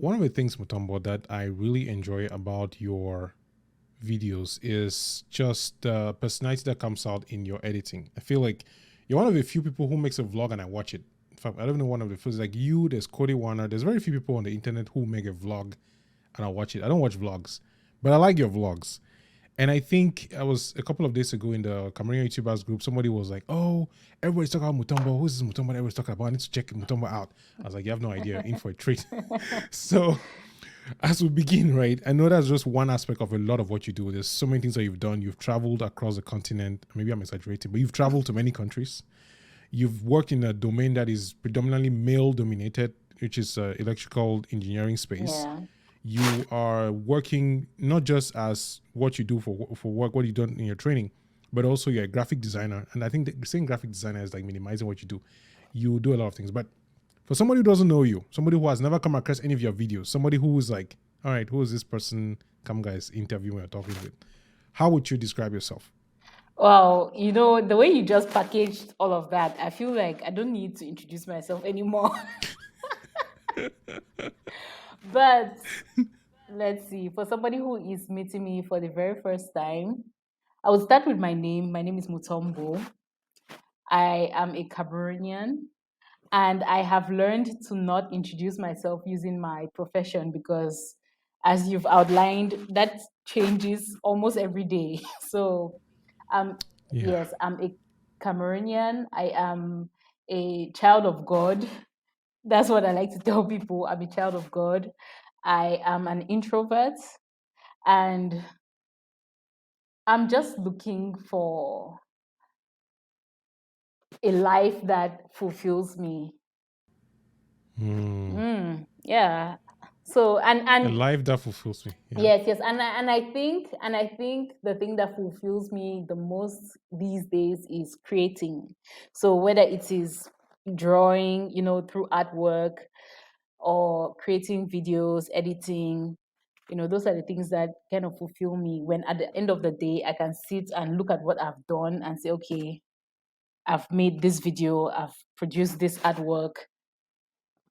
one of the things, Mutombo, that I really enjoy about your videos is just the personality that comes out in your editing. I feel like you're one of the few people who makes a vlog and I watch it. In fact, I don't know one of the first, like you, there's Cody Warner. There's very few people on the internet who make a vlog and I watch it. I don't watch vlogs, but I like your vlogs. And I think I was a couple of days ago in the Cameroon YouTubers group, somebody was like, oh, everybody's talking about Mutombo. Who's this Mutombo that everybody's talking about? I need to check Mutombo out. I was like, you have no idea. You're in for a treat. So as we begin, right, I know that's just one aspect of a lot of what you do. There's so many things that you've done. You've traveled across the continent. Maybe I'm exaggerating, but you've traveled to many countries. You've worked in a domain that is predominantly male dominated, which is electrical engineering space. Yeah. You are working not just as what you do for work, what you done in your training, but also you're a graphic designer. And I think that saying graphic designer is like minimizing what you do. You do a lot of things, but for somebody who doesn't know you, somebody who has never come across any of your videos, somebody who is like, all right, who is this person Kamga is interviewing or talking with? How would you describe yourself? Well, the way you just packaged all of that, I feel like I don't need to introduce myself anymore. But let's see. For somebody who is meeting me for the very first time, I will start with my name. My name is Mutombo. I am a Cameroonian, and I have learned to not introduce myself using my profession because, as you've outlined, that changes almost every day. So, Yeah. yes, I'm a Cameroonian. I am a child of God. That's what I like to tell people. I'm a child of God. I am an introvert, and I'm just looking for a life that fulfills me. Yeah. So and A and life that fulfills me. Yeah. yes, yes, and I think the thing that fulfills me the most these days is creating. So whether it is drawing, through artwork, or creating videos, editing, those are the things that kind of fulfill me. When at the end of the day, I can sit and look at what I've done and say, okay, I've made this video, I've produced this artwork.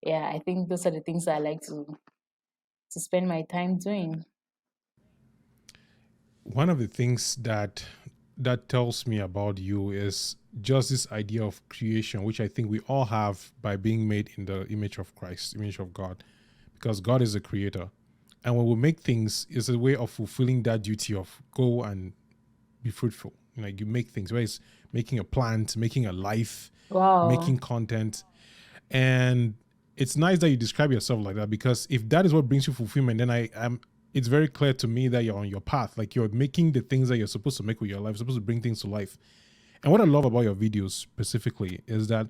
Yeah, I think those are the things I like to spend my time doing. One of the things that tells me about you is just this idea of creation, which I think we all have by being made in the image of Christ, image of God, because God is a creator. And when we make things, it's a way of fulfilling that duty of go and be fruitful. Like you make things, whether it's making a plant, making a life, Wow. making content. And it's nice that you describe yourself like that, because if that is what brings you fulfillment, then I am it's very clear to me that you're on your path. Like you're making the things that you're supposed to make with your life, supposed to bring things to life. And what I love about your videos specifically is that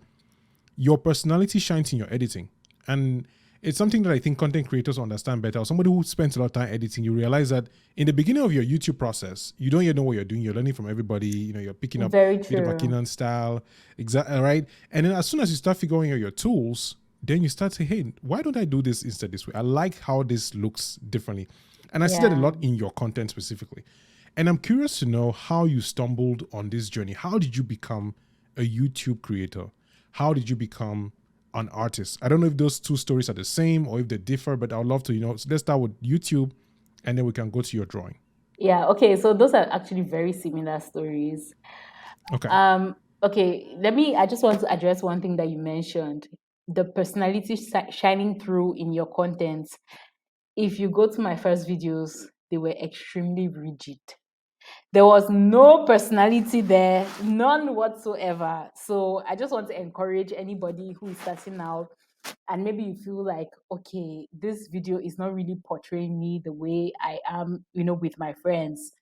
your personality shines in your editing. And it's something that I think content creators understand better. Or somebody who spends a lot of time editing, you realize that in the beginning of your YouTube process, you don't yet know what you're doing. You're learning from everybody. You're picking up Very Peter true. McKinnon style, exactly right. And then as soon as you start figuring out your tools, then you start saying, "Hey, why don't I do this instead this way? I like how this looks differently," and I see that a Yeah. lot in your content specifically. And I'm curious to know how you stumbled on this journey. How did you become a YouTube creator? How did you become an artist? I don't know if those two stories are the same or if they differ, but I would love to, so let's start with YouTube and then we can go to your drawing. Yeah. Okay. So those are actually very similar stories. Okay. Okay. I just want to address one thing that you mentioned, the personality shining through in your content. If you go to my first videos, they were extremely rigid. There was no personality there, none whatsoever. So I just want to encourage anybody who is starting out and maybe you feel like, okay, this video is not really portraying me the way I am, with my friends.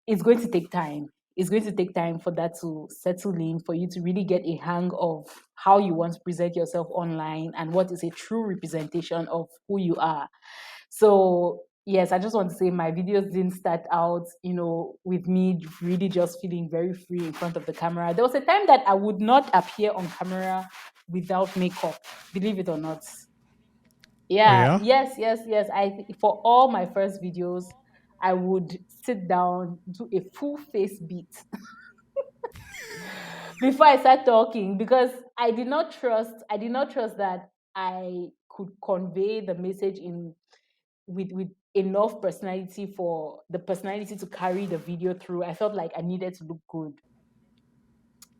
It's going to take time. It's going to take time for that to settle in, for you to really get a hang of how you want to present yourself online and what is a true representation of who you are. So yes, I just want to say my videos didn't start out, with me really just feeling very free in front of the camera. There was a time that I would not appear on camera without makeup, believe it or not. Oh Yeah, yeah. yes, yes, yes. For all my first videos, I would sit down, do a full face beat before I start talking because I did not trust that I could convey the message in with enough personality for the personality to carry the video through. I felt like I needed to look good.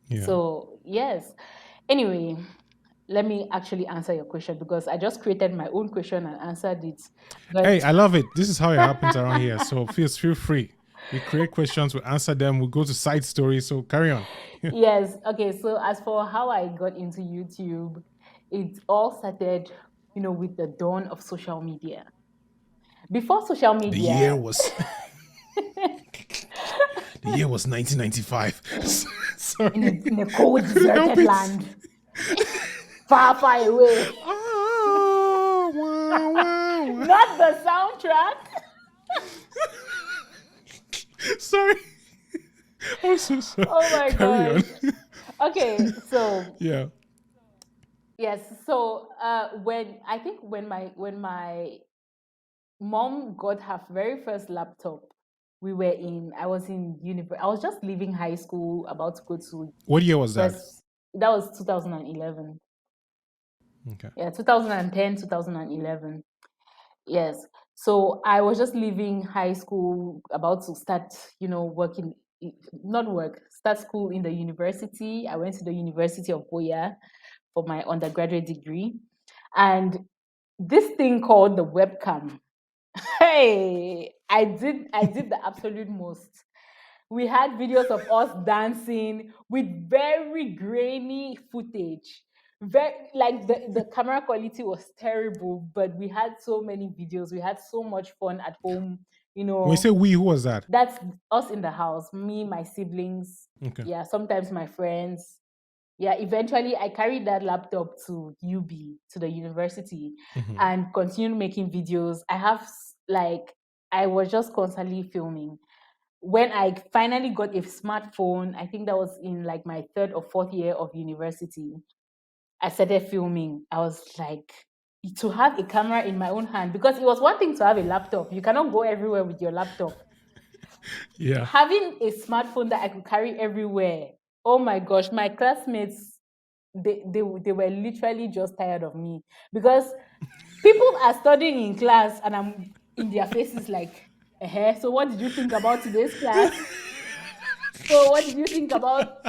Yeah. So yes. Anyway, let me actually answer your question because I just created my own question and answered it. But Hey, I love it. This is how it happens around here. So feel free. We create questions, we answer them, we go to side stories. So carry on. yes, okay. So as for how I got into YouTube, it all started, with the dawn of social media. Before social The year media, was the year was 1995. in Sorry, a cold, I couldn't help deserted it. land, far, far away. Oh, wow, wow, wow. Not the soundtrack. Sorry, I'm so sorry. Oh my Carry on. gosh. Okay, so Yeah, yes, so when my mom got her very first laptop, I was in university. I was just leaving high school, about to go to what year was that? first. That was 2011. Okay. Yeah, 2010, 2011. Yes. So I was just leaving high school, about to start, working, not work, start school in the university. I went to the University of Boya for my undergraduate degree. And this thing called the webcam, hey, I did the absolute most. We had videos of us dancing with very grainy footage. Very, like the camera quality was terrible, but we had so many videos. We had so much fun at home. When you say we, who was that? That's us in the house, me, my siblings, Okay. yeah, sometimes my friends. Yeah, eventually I carried that laptop to UB, to the university, Mhm. and continued making videos. I was just constantly filming. When I finally got a smartphone, I think that was in like my third or fourth year of university, I started filming. I was like, to have a camera in my own hand, because it was one thing to have a laptop. You cannot go everywhere with your laptop. Yeah. Having a smartphone that I could carry everywhere. Oh my gosh, my classmates, they were literally just tired of me because people are studying in class and I'm in their faces like, so what did you think about today's class? So what did you think about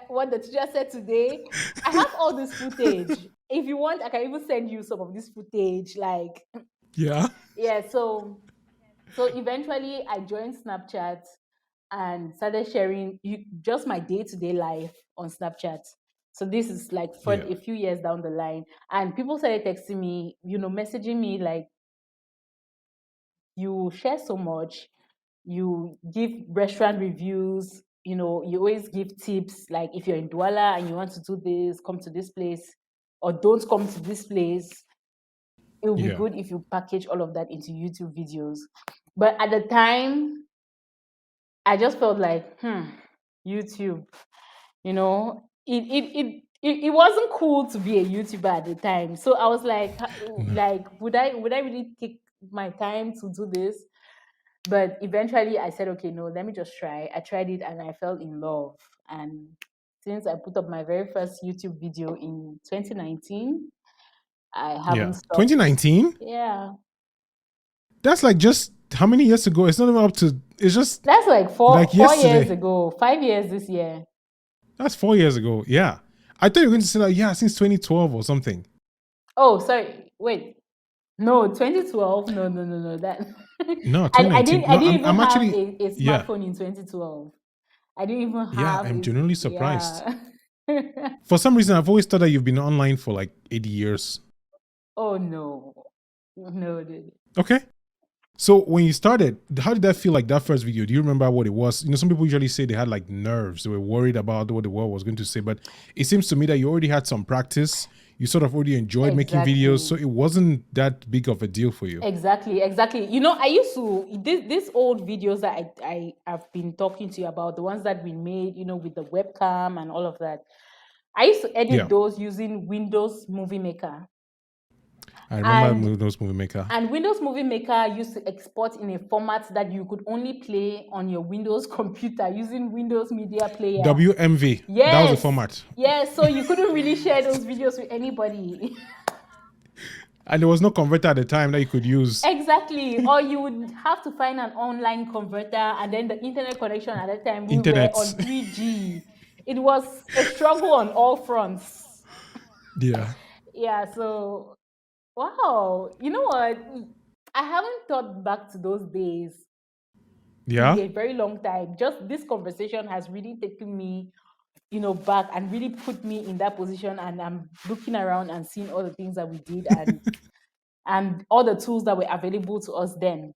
what the teacher said today? I have all this footage. If you want, I can even send you some of this footage. Like, Yeah. yeah, so eventually I joined Snapchat and started sharing just my day-to-day life on Snapchat. So this is like for Yeah. a few years down the line. And people started texting me, messaging me like, you share so much, you give restaurant reviews, you always give tips, like if you're in Douala and you want to do this, come to this place, or don't come to this place. It would be Yeah. good if you package all of that into YouTube videos. But at the time, I just felt like, YouTube, it wasn't cool to be a YouTuber at the time. So I was like, No. would I really take my time to do this? But eventually I said, okay, no, let me just try. I tried it and I fell in love. And since I put up my very first YouTube video in 2019, I haven't Yeah. stopped. 2019? Yeah. That's like just how many years ago? It's not even up to, it's just That's like four like 4 years yesterday. ago, 5 years this year. That's 4 years ago. Yeah. I thought you were going to say that, yeah, since 2012 or something. Oh, sorry. Wait. No, 2012. No, no, no, no. That No, I 2019. didn't I No, didn't even I'm have actually, a yeah. smartphone in 2012. I didn't even Yeah, have I'm a genuinely surprised. yeah. For some reason, I've always thought that you've been online for like 80 years. Oh no. No, dude. Okay. So when you started, how did that feel like that first video? Do you remember what it was? Some people usually say they had like nerves. They were worried about what the world was going to say. But it seems to me that you already had some practice. You sort of already enjoyed making videos. So Exactly. it wasn't that big of a deal for you. Exactly. I used to these old videos that I have been talking to you about, the ones that we made, with the webcam and all of that. I used to edit Yeah. those using Windows Movie Maker. I remember And those Movie Maker. And Windows Movie Maker used to export in a format that you could only play on your Windows computer using Windows Media Player. WMV. That was the Yes. format. Yes. So you couldn't really share those videos with anybody. And there was no converter at the time that you could use. Exactly. Or you would have to find an online converter, and then the internet connection at that time, we were Internet. on 3G. It was a struggle on all fronts. Yeah. Yeah, so wow. You know what? I haven't thought back to those days in Yeah. a very long time. Just this conversation has really taken me, back and really put me in that position. And I'm looking around and seeing all the things that we did, and all the tools that were available to us then.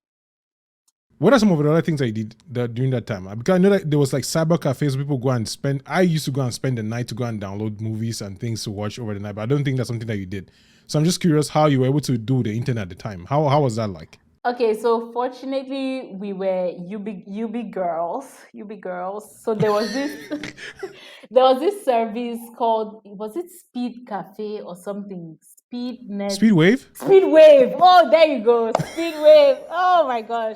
What are some of the other things I did during that time? Because I know that there was like cyber cafes. People go and spend. I used to go and spend the night to go and download movies and things to watch over the night. But I don't think that's something that you did. So I'm just curious how you were able to do the internet at the time. How was that like? Okay, so fortunately we were UB girls. So there was this there was this service called, was it Speed Cafe or something? Speedwave. Speedwave. Oh, there you go. Speedwave. Oh my gosh.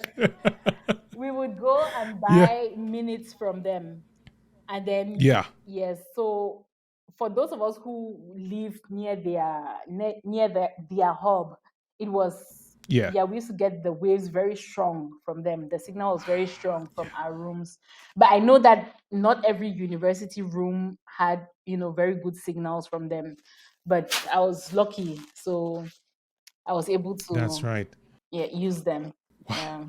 We would go and Yeah. buy minutes from them. And then, Yeah. yes, so for those of us who lived near their hub, it was, Yeah. yeah, we used to get the waves very strong from them. The signal was very strong from our rooms. But I know that not every university room had, very good signals from them. But I was lucky, so I was able That's to, right. yeah, use them. Wow. Yeah.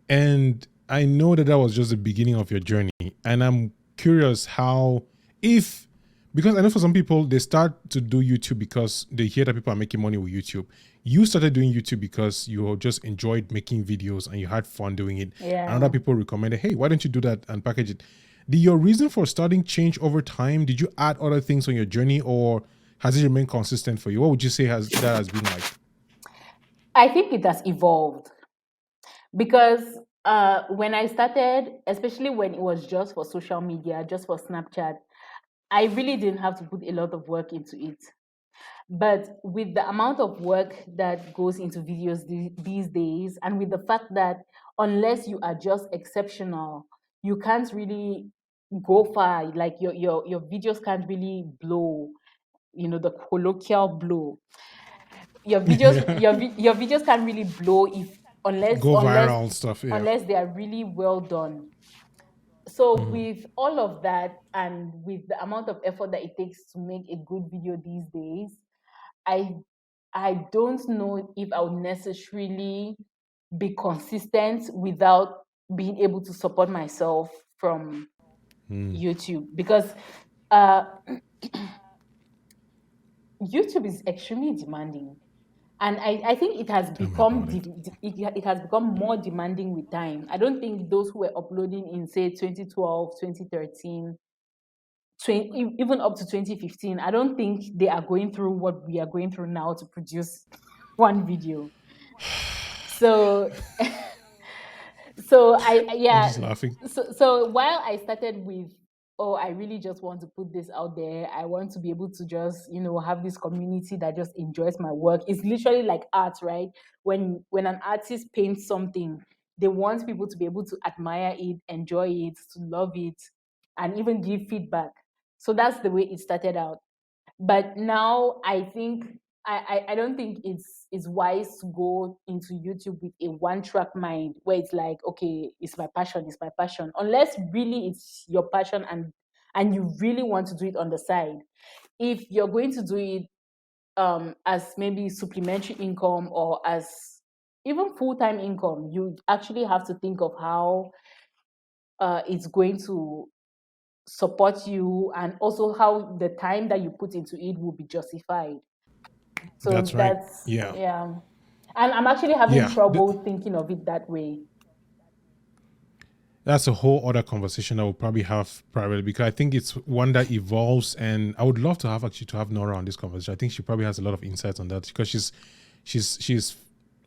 And I know that that was just the beginning of your journey. And I'm curious how, if, because I know for some people, they start to do YouTube because they hear that people are making money with YouTube. You started doing YouTube because you just enjoyed making videos and you had fun doing it. And Yeah. other people recommended, hey, why don't you do that and package it? Did your reason for starting change over time? Did you add other things on your journey, or has it remained consistent for you? What would you say has been like? I think it has evolved. Because when I started, especially when it was just for social media, just for Snapchat, I really didn't have to put a lot of work into it. But with the amount of work that goes into videos these days, and with the fact that unless you are just exceptional, you can't really go far. Like your videos can't really blow, the colloquial blow. Your videos can't really blow if unless Go unless viral and stuff. Yeah. unless they are really well done. So Mhm. with all of that, and with the amount of effort that it takes to make a good video these days, I I don't know if I would necessarily be consistent without being able to support myself from Mm. YouTube, because uh, YouTube is extremely demanding. And I think it has Tell me become about it. it has become more demanding with time. I don't think those who were uploading in, say, 2012, 2013, even up to 2015, I don't think they are going through what we are going through now to produce one video. So so I'm yeah, just laughing. so while I started with, oh, I really just want to put this out there, I want to be able to just, have this community that just enjoys my work. It's literally like art, right? When an artist paints something, they want people to be able to admire it, enjoy it, to love it, and even give feedback. So that's the way it started out. But now I think, I don't think it's wise to go into YouTube with a one track mind where it's like, okay, it's my passion. Unless really it's your passion, and you really want to do it on the side. If you're going to do it as maybe supplementary income, or as even full-time income, you actually have to think of how it's going to support you, and also how the time that you put into it will be justified. So That's right. that's, Yeah. yeah. And I'm actually having Yeah. trouble thinking of it that way. That's a whole other conversation I will probably have privately, because I think it's one that evolves, and I would love to have Nora on this conversation. I think she probably has a lot of insights on that, because she's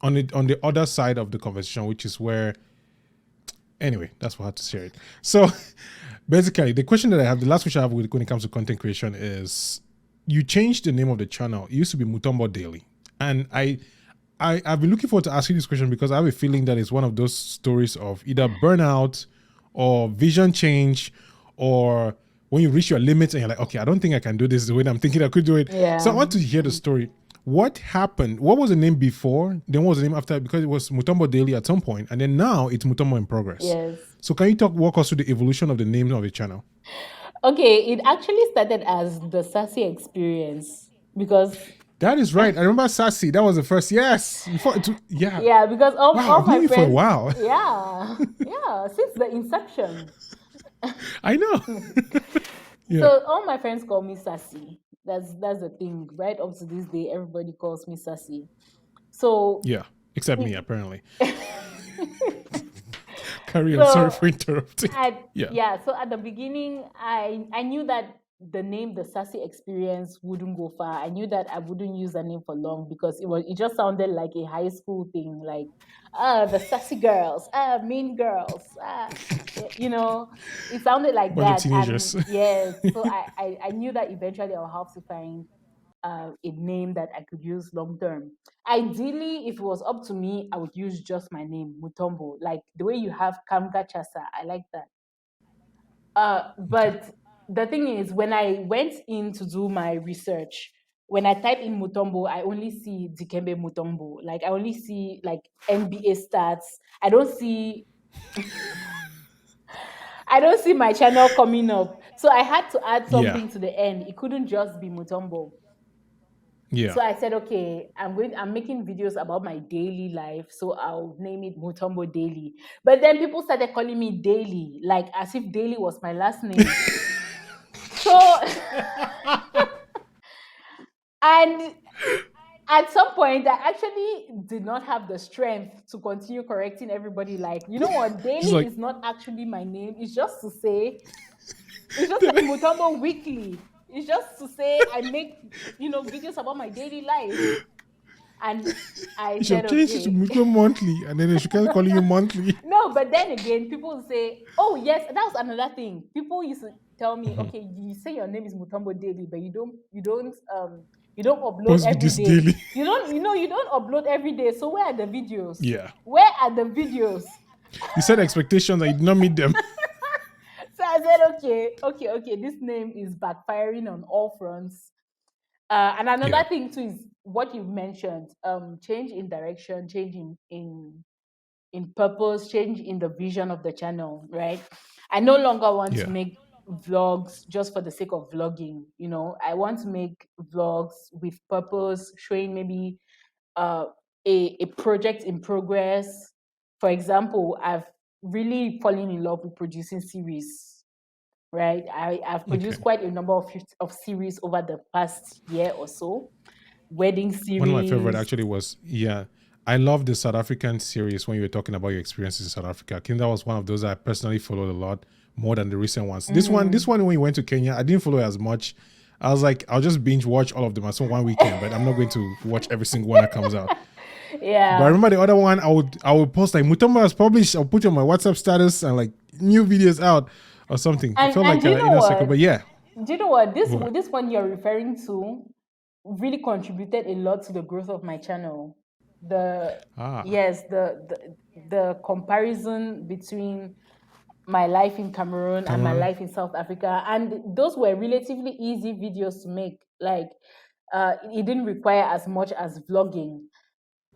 on the other side of the conversation, which is where, anyway, that's what I have to share it. So basically, the question that I have, the last question I have when it comes to content creation is, you changed the name of the channel. It used to be Mutombo Daily. And I've been looking forward to asking this question, because I have a feeling that it's one of those stories of either burnout or vision change, or when you reach your limits and you're like, okay, I don't think I can do this the way I'm thinking I could do it. So I Yeah. want to hear the story. what happened? What was the name before? Then what was the name after? Because it was Mutombo Daily at some point, and then now it's Mutombo in Progress. Yes. So can you walk us through the evolution of the name of the channel? Okay, it actually started as the Sassy Experience because That is right. I remember Sassy. That was the first. Yes. Yeah. yeah, because Wow. all I've known my you for a friends, while. yeah, yeah, since the inception. I know. Yeah. So all my friends call me Sassy. That's the thing. Right up to this day, everybody calls me Sassy. So Yeah. Except me, it, apparently. Carry on. Sorry so for interrupting. Yeah. yeah, so at the beginning I knew that the name the Sassy Experience wouldn't go far. I knew that I wouldn't use the name for long because it just sounded like a high school thing, like the sassy girls, mean girls, you know, it sounded like Bunch of that. And teenagers. yes, so I knew that eventually I'll have to find a name that I could use long term. Ideally, if it was up to me, I would use just my name, Mutombo. Like the way you have Kamga Tchassa, I like that. Okay. But the thing is, when I went in to do my research, when I type in Mutombo, I only see Dikembe Mutombo. Like I only see like NBA stats. I don't see I don't see my channel coming up. So I had to add Yeah. something to the end. It couldn't just be Mutombo. Yeah. So I said, okay, I'm making videos about my daily life, so I'll name it Mutombo Daily. But then people started calling me Daily, like as if Daily was my last name. So and at some point I actually did not have the strength to continue correcting everybody, like, you know what, She's Daily like, is not actually my name. It's just to say, it's just like Mutombo Weekly. It's just to say I make, videos about my daily life. And I you should said, have changed it to okay. Mutual Monthly, and then they should keep calling you Monthly. No, but then again, people will say, oh, yes, that was another thing. People used to tell me, Mhm. okay, you say your name is Mutombo Daily, but you don't upload Post every videos day. daily. You don't upload every day. So where are the videos? Yeah. Where are the videos? You set expectations and you did not meet them. So I said, okay, this name is backfiring on all fronts. And Yeah. another thing too is what you've mentioned, change in direction, change in purpose, change in the vision of the channel, right? I no longer want to Yeah. make vlogs just for the sake of vlogging. I want to make vlogs with purpose, showing maybe uh, a project in progress. For example, I've really fallen in love with producing series, right? I've Okay. produced quite a number of series over the past year or so. Wedding One of my favorite series. actually was, yeah, I love the South African series when you were talking about your experiences in South Africa. I think that was one of those I personally followed a lot more than the recent ones. This Mhm. one when you went to Kenya, I didn't follow as much. I was like, I'll just binge watch all of them as one weekend, but I'm not going to watch every single one that comes out. But I Yeah. remember the other one, I would post like Mutombo has published. I'll put it on my WhatsApp status and like new videos out or something. It felt And like do you know cycle. But what? yeah, Do you know what? This what? this one you're referring to really contributed a lot to the growth of my channel. The Ah, Yes, the comparison between my life in Cameroon and my Cameroon. life in South Africa, and those were relatively easy videos to make. Like, it didn't require as much as vlogging.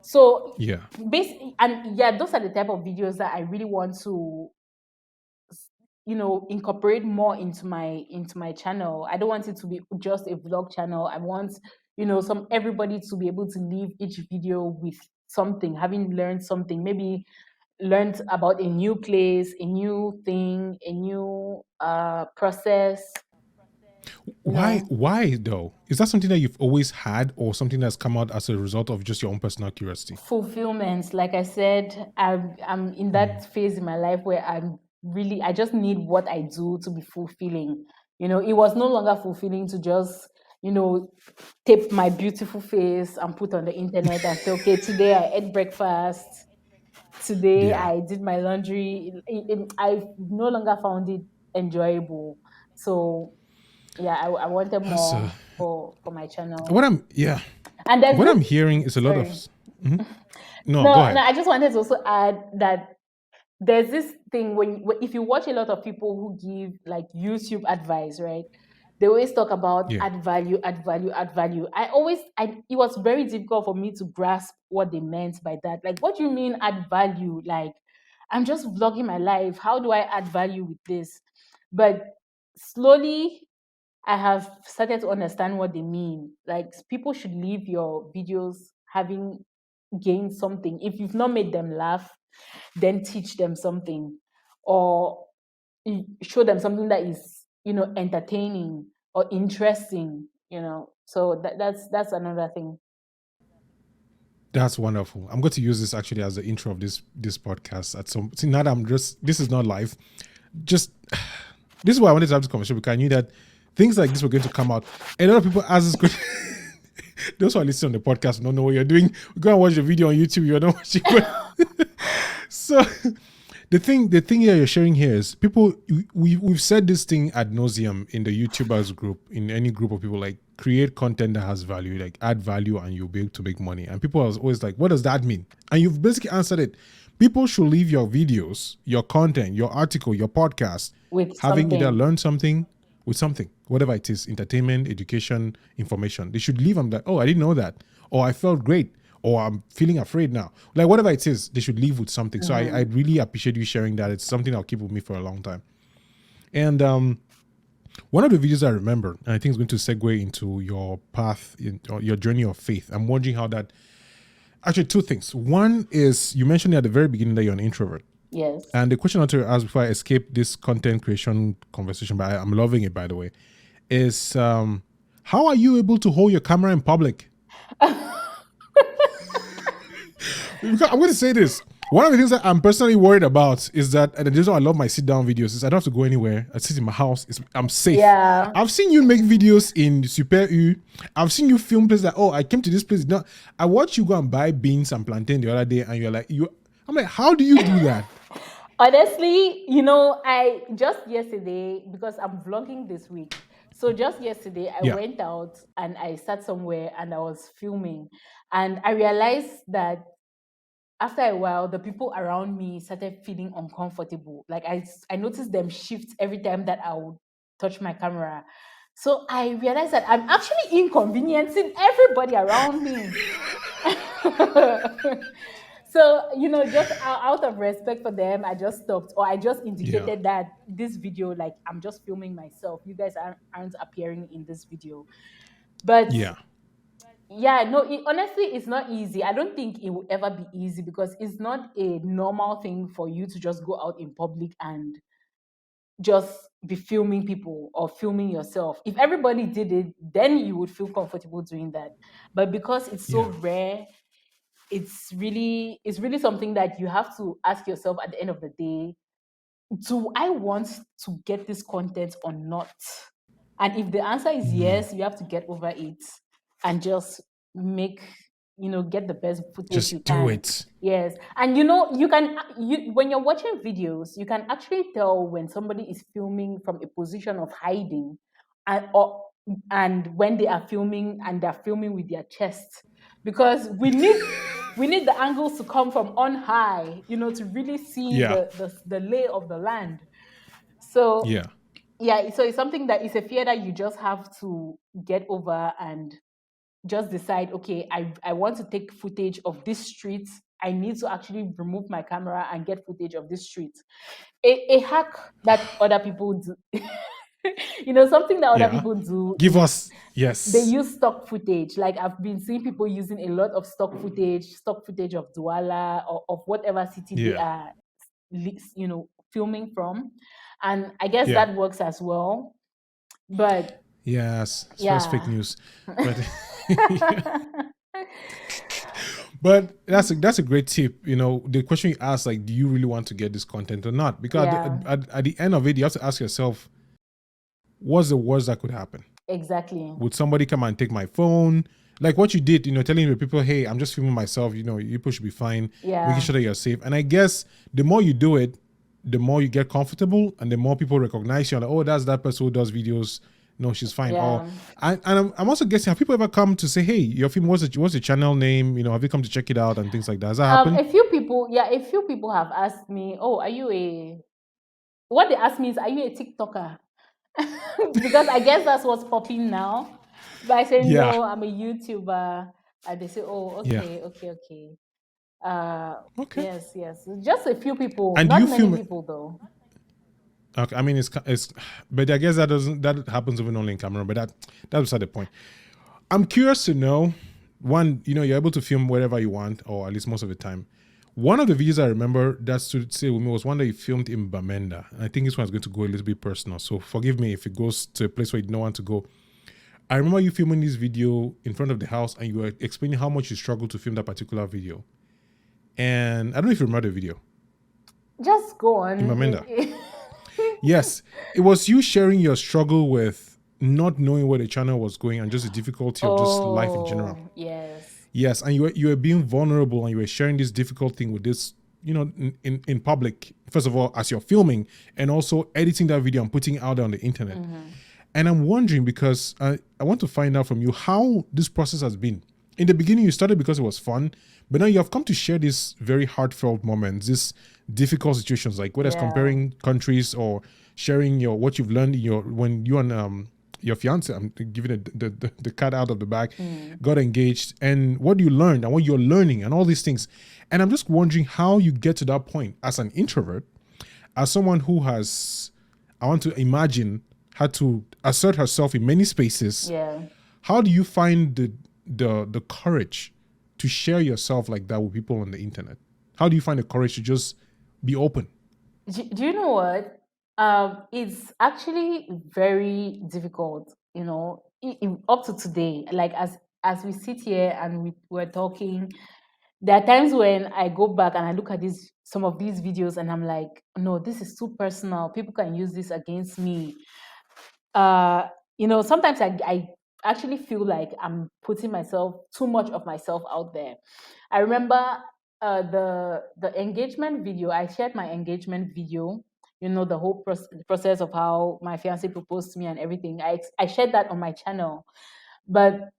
So, Yeah, basically, and yeah, those are the type of videos that I really want to incorporate more into my channel. I don't want it to be just a vlog channel. I want some everybody to be able to leave each video with something, having learned something, maybe learned about a new place, a new thing, a new process you why? know Why though? Is that something that you've always had, or something that's come out as a result of just your own personal curiosity? Fulfillment. Like I said, I'm in Mm. that phase in my life where I just need what I do to be fulfilling. It was no longer fulfilling to just tape my beautiful face and put on the internet and say, okay, today I ate breakfast, today Yeah, I did my laundry. I no longer found it enjoyable. So yeah, I wanted that's more for my channel. what I'm. Yeah, And there's what I'm this hearing is a lot of. sorry. Mhm. No, go No, no, ahead. I just wanted to also add that there's this thing if you watch a lot of people who give like YouTube advice, right? They always talk about Yeah. add value, add value, add value. It was very difficult for me to grasp what they meant by that. Like, what do you mean add value? Like, I'm just vlogging my life. How do I add value with this? But slowly, I have started to understand what they mean. Like, people should leave your videos having gained something. If you've not made them laugh, then teach them something, or show them something that is, entertaining or interesting. So that's another thing. That's wonderful. I'm going to use this actually as the intro of this podcast. At some see now that I'm just this is not live. Just this is why I wanted to have this conversation, because I knew that things like this were going to come out. And a lot of people ask this question. Those who are listening on the podcast don't know what you're doing. Go and watch the video on YouTube. You're not watching. So the thing here you're sharing here is people. We've said this thing ad nauseum in the YouTubers group, in any group of people, like, create content that has value, like add value, and you'll be able to make money. And people are always like, what does that mean? And you've basically answered it. People should leave your videos, your content, your article, your podcast With having either something. learned something with something, whatever it is, entertainment, education, information. They should leave them like, oh, I didn't know that, or I felt great, or I'm feeling afraid now. Like, whatever it is, they should leave with something. So I really appreciate you sharing that. It's something that'll keep with me for a long time. And one of the videos I remember, and I think it's going to segue into your path, or your journey of faith. I'm wondering how that. Actually, two things. One is, you mentioned at the very beginning that you're an introvert. Yes. And the question I want to ask before I escape this content creation conversation, but I'm loving it, by the way, is how are you able to hold your camera in public? Because I'm going to say this. One of the things that I'm personally worried about is that, and the reason I love my sit-down videos is I don't have to go anywhere. I sit in my house. I'm safe. Yeah. I've seen you make videos in Super U. I've seen you film places that, oh, I came to this place. No, I watched you go and buy beans and plantain the other day, and you're like, I'm like, how do you do that? Honestly, I just yesterday, because I'm vlogging this week. So just yesterday, I Yeah. went out and I sat somewhere and I was filming. And I realized that after a while, the people around me started feeling uncomfortable. Like, I noticed them shift every time that I would touch my camera. So I realized that I'm actually inconveniencing everybody around me. So, just out of respect for them, I just stopped, or I just indicated that this video, like, I'm just filming myself. You guys aren't appearing in this video. But Yeah. yeah, no, honestly, it's not easy. I don't think it will ever be easy, because it's not a normal thing for you to just go out in public and just be filming people or filming yourself. If everybody did it, then you would feel comfortable doing that. But because it's so Yeah. rare, it's really something that you have to ask yourself at the end of the day: do I want to get this content or not? And if the answer is yes, you have to get over it and just make, get the best footage you Just do can. it. Yes. And when you're watching videos, you can actually tell when somebody is filming from a position of hiding, and when they are filming and they're filming with their chest, because we need the angles to come from on high, to really see Yeah. the lay of the land. So Yeah. yeah, so it's something that is a fear that you just have to get over and just decide, okay, I want to take footage of this street. I need to actually remove my camera and get footage of this street. A hack that other people do, something that other Yeah. people do Give is us. they Yes. use stock footage. Like, I've been seeing people using a lot of stock footage of Douala, or of whatever city they Yeah. are, filming from. And I guess Yeah. that works as well. But Yes. So it's fake yeah. news. But but that's a great tip. The question you asked, like, do you really want to get this content or not? Because Yeah, at the end of it, you have to ask yourself, what's the worst that could happen? exactly. Would somebody come and take my phone? Like what you did, telling the people, hey, I'm just filming myself, you people should be fine, making Yeah. sure that you're safe. And I guess the more you do it, the more you get comfortable, and the more people recognize you. Like, oh, that's that person who does videos. No, she's fine. Or Yeah. and I'm also guessing, have people ever come to say, hey, your film, what's the channel name? Have you come to check it out and things like that? Has that happened? A few people have asked me, oh, what they asked me is, are you a TikToker? because I guess that's what's popping now. But I say Yeah. no, I'm a YouTuber, and they say, oh, Yeah. okay. Uh, Okay. yes, yes, just a few people, And do you not many film it? people though. Okay, I mean, it's, but I guess that happens even only in Cameroon. But that's beside the point. I'm curious to know. One, you're able to film wherever you want, or at least most of the time. One of the videos I remember that stood say with me was one that you filmed in Bamenda. And I think this one's going to go a little bit personal. So forgive me if it goes to a place where you don't want to go. I remember you filming this video in front of the house and you were explaining how much you struggled to film that particular video. And I don't know if you remember the video Just go in on. Bamenda. Yes, it was you sharing your struggle with not knowing where the channel was going and just the difficulty of just life in general. Oh, yes. Yes, and you were being vulnerable and you were sharing this difficult thing with this, in public. First of all, as you're filming, and also editing that video and putting it out there on the internet. And I'm wondering because I want to find out from you how this process has been. In the beginning, you started because it was fun, but now you have come to share these very heartfelt moments, these difficult situations, like whether it's Yeah. comparing countries or sharing what you've learned when you and your fiance, I'm giving the cat out of the bag, got engaged, and what you learned and what you're learning and all these things. And I'm just wondering how you get to that point as an introvert, as someone who has, I want to imagine, had to assert herself in many spaces. Yeah. How do you find the courage to share yourself like that with people on the internet? How do you find the courage to just be open? Do you know what? It's actually very difficult, up to today. Like as we sit here and we're talking, there are times when I go back and I look at some of these videos and I'm like, no, this is too personal. People can use this against me. uh Sometimes I actually feel like I'm putting myself too much of myself out there. I remember the engagement video. I shared my engagement video, the whole process of how my fiance proposed to me and everything. I shared that on my channel, but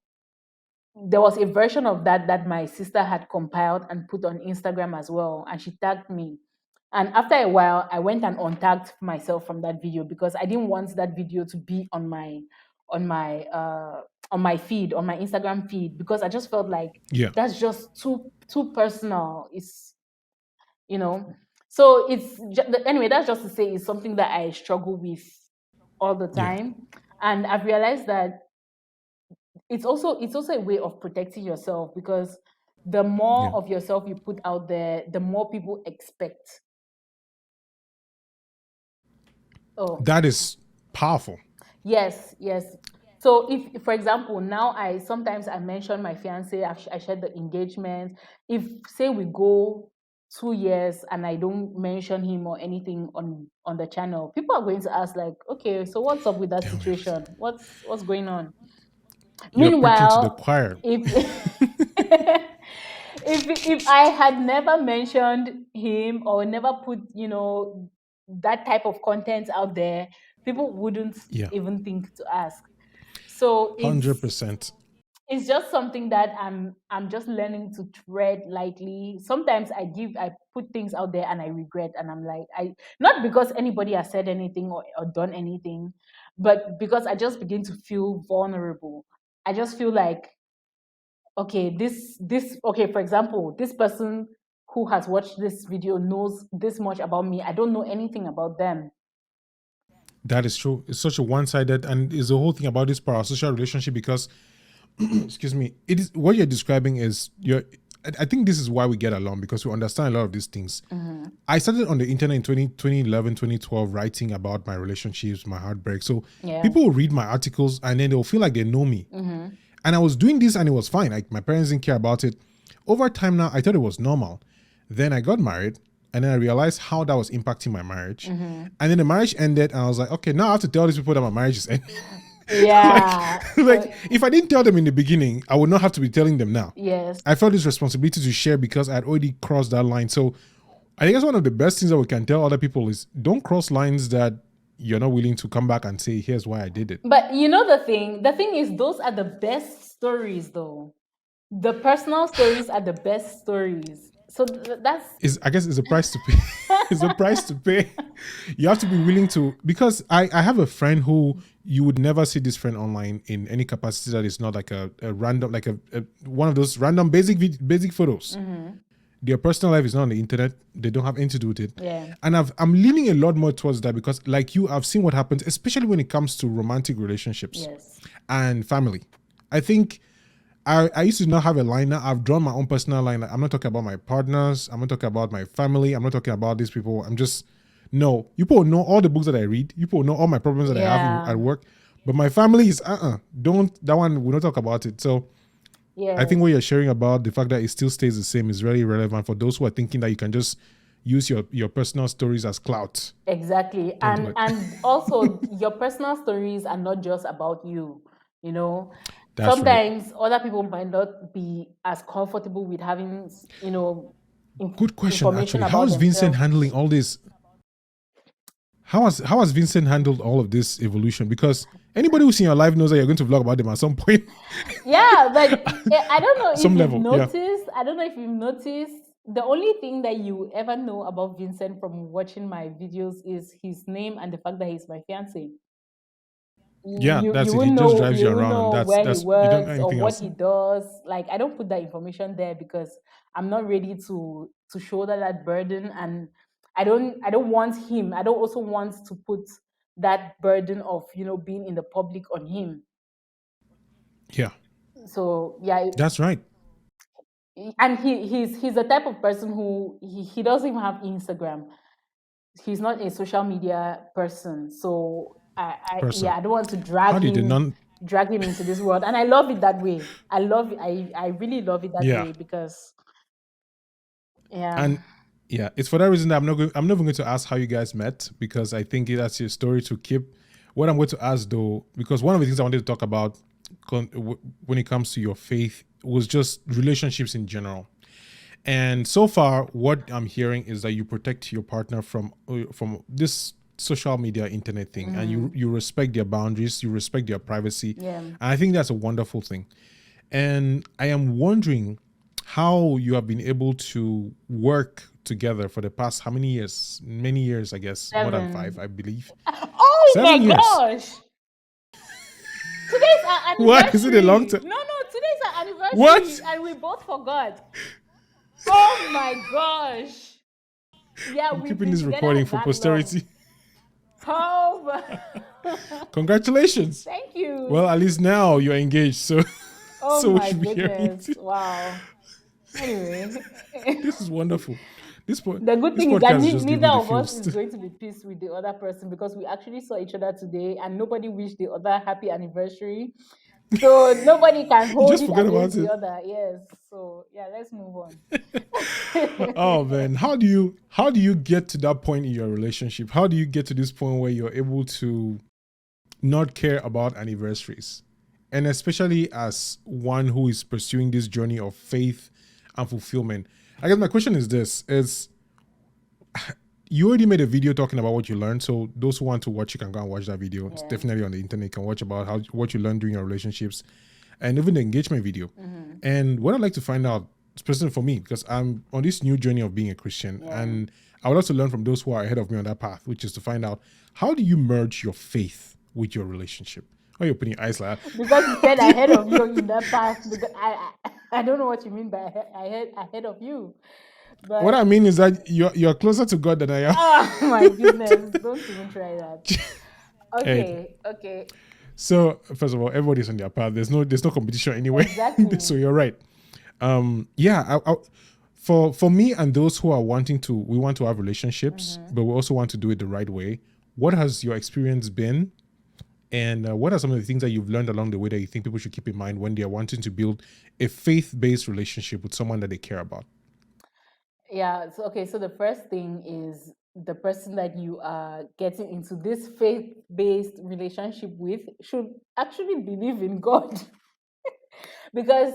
there was a version of that my sister had compiled and put on Instagram as well, and she tagged me. And after a while, I went and untagged myself from that video because I didn't want that video to be on my uh on my feed, on my Instagram feed, because I just felt like Yeah, that's just too personal. It's you know, so anyway. That's just to say it's something that I struggle with all the yeah, time, and I've realized that it's also a way of protecting yourself, because the yeah. more of yourself you put out there, the more people expect. Oh, That is powerful. yes, yes. So if, for example, now I mention my fiance, I shared the engagement. If, say, we go 2 years and I don't mention him or anything on the channel, people are going to ask, like, okay, so what's up with that Tell me, situation? What's going on? you're preaching to the Meanwhile, choir. if if I had never mentioned him or never put, that type of content out there, people wouldn't Yeah, even think to ask. So 100%. it's just something that I'm just learning to tread lightly. Sometimes I put things out there and I regret, and I'm like, I not because anybody has said anything or done anything, but because I just begin to feel vulnerable. I just feel like, okay, this okay, for example, this person who has watched this video knows this much about me. I don't know anything about them. That is true. It's such a one-sided, and is the whole thing about this parasocial relationship because, excuse me, it is what you're describing is you're. I think this is why we get along because we understand a lot of these things. Hmm. I started on the internet in 2011, 2012, writing about my relationships, my heartbreak. So Yeah. people will read my articles and then they'll feel like they know me. Hmm. And I was doing this and it was fine. Like my parents didn't care about it. Over time now, I thought it was normal. Then I got married and then I realized how that was impacting my marriage. Hmm. And then the marriage ended and I was like, okay, now I have to tell these people that my marriage is ending. Yeah. like if I didn't tell them in the beginning, I would not have to be telling them now. Yes. I felt this responsibility to share because I had already crossed that line. So I think that's one of the best things that we can tell other people is don't cross lines that you're not willing to come back and say, here's why I did it. But the thing is, those are the best stories, though. The personal stories are the best stories. So that's Is I guess it's a price to pay. It's a price to pay. You have to be willing to, because I have a friend who you would never see this friend online in any capacity that is not like a random, like a one of those random basic photos. Their personal life is not on the internet. They don't have anything to do with it. yeah. And I'm leaning a lot more towards that because, like you, I've seen what happens, especially when it comes to romantic relationships Yes. and family. I think I used to not have a liner. I've drawn my own personal line. I'm not talking about my partners. I'm not talking about my family. I'm not talking about these people. I'm just, no. You people know all the books that I read. You people know all my problems that I have at work. But my family is, don't, that one, we'll not talk about it. So I think what you're sharing about the fact that it still stays the same is really relevant for those who are thinking that you can just use your personal stories as clout. Exactly. And also your personal stories are not just about you, you know. That's right. Sometimes other people might not be as comfortable with having, Good question, information actually. How about is Vincent themselves. handling all this? How has Vincent handled all of this evolution? Because anybody who's in your life knows that you're going to vlog about them at some point. Yeah, but I don't know if Some you've level, yeah. noticed. I don't know if you've noticed. The only thing that you ever know about Vincent from watching my videos is his name and the fact that he's my fiance. Yeah, You that's it. won't He just know, drives you you won't around, and know that's where he you don't know works or anything what else. he does. Like, I don't put that information there because I'm not ready to shoulder that burden, and I don't want him. I don't also want to put that burden of being in the public on him. Yeah, So yeah, that's right. and he's the type of person who he doesn't even have Instagram. He's not a social media person. So Person. I don't want to How did the non? drag him into this world. And I love it that way. I really love it that Yeah, way because yeah. and yeah, it's for that reason that I'm never going to ask how you guys met, because I think that's your story to keep. What I'm going to ask though, because one of the things I wanted to talk about when it comes to your faith was just relationships in general. And so far, what I'm hearing is that you protect your partner from this social media internet thing, and you respect their boundaries, you respect their privacy, Yeah. and I think that's a wonderful thing. And I am wondering how you have been able to work together for the past how many years? Many years, I guess, more than 5, 7. I believe. Oh my 7 years. gosh. Today's our What is it a long anniversary. time? No, today's our anniversary What? and we both forgot. Oh my gosh. Yeah, I'm we've keeping been this together recording for that long. posterity. Oh my. Congratulations. Thank you. Well, at least now you're engaged, so Oh so we my should be hearing goodness. Wow. Anyway. this is wonderful. This The good this thing is that podcast just gave neither me the of us feels. is going to be pissed with the other person because we actually saw each other today and nobody wished the other happy anniversary. So nobody can You hold just it forgot against about the it. other. Yes. So yeah, let's move on. Oh man, how do you get to that point in your relationship? How do you get to this point where you're able to not care about anniversaries? And especially as one who is pursuing this journey of faith and fulfillment. I guess my question is this: is you already made a video talking about what you learned, so those who want to watch, you can go and watch that video. It's definitely on the internet. You can watch about what you learned during your relationships, and even the engagement video. And what I'd like to find out, especially for me, because I'm on this new journey of being a Christian, and I would also learn from those who are ahead of me on that path, which is to find out, how do you merge your faith with your relationship? Why are you opening your eyes like that? Because you said ahead of you in that past. Because I don't know what you mean by ahead of you. What I But mean is that you're closer to God than I am. oh my goodness, don't even try that. Hey, Okay. so first of all, everybody's on their path. There's no competition anyway. So Exactly. you're right. Yeah, for me and those who are we want to have relationships, but we also want to do it the right way. What has your experience been, and what are some of the things that you've learned along the way that you think people should keep in mind when they're wanting to build a faith-based relationship with someone that they care about? Yeah. So okay. So the first thing is the person that you are getting into this faith-based relationship with should actually believe in God, because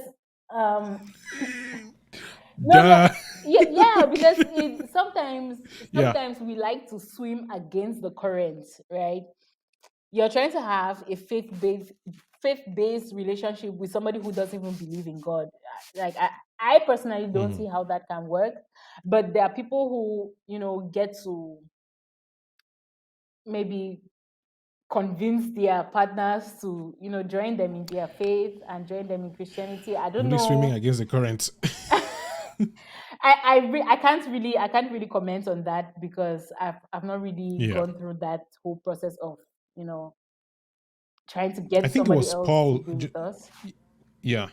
um no, Duh. yeah, because sometimes Yeah. we like to swim against the current, right? You're trying to have a faith-based relationship with somebody who doesn't even believe in God. Like I personally don't see how that can work. But there are people who, get to maybe convince their partners to, join them in their faith and join them in Christianity. I don't Really swimming know. against the current. I can't really comment on that because I've not really Yeah. gone through that whole process of, you know, trying to I get think it somebody was else to Paul. be with us. Yeah.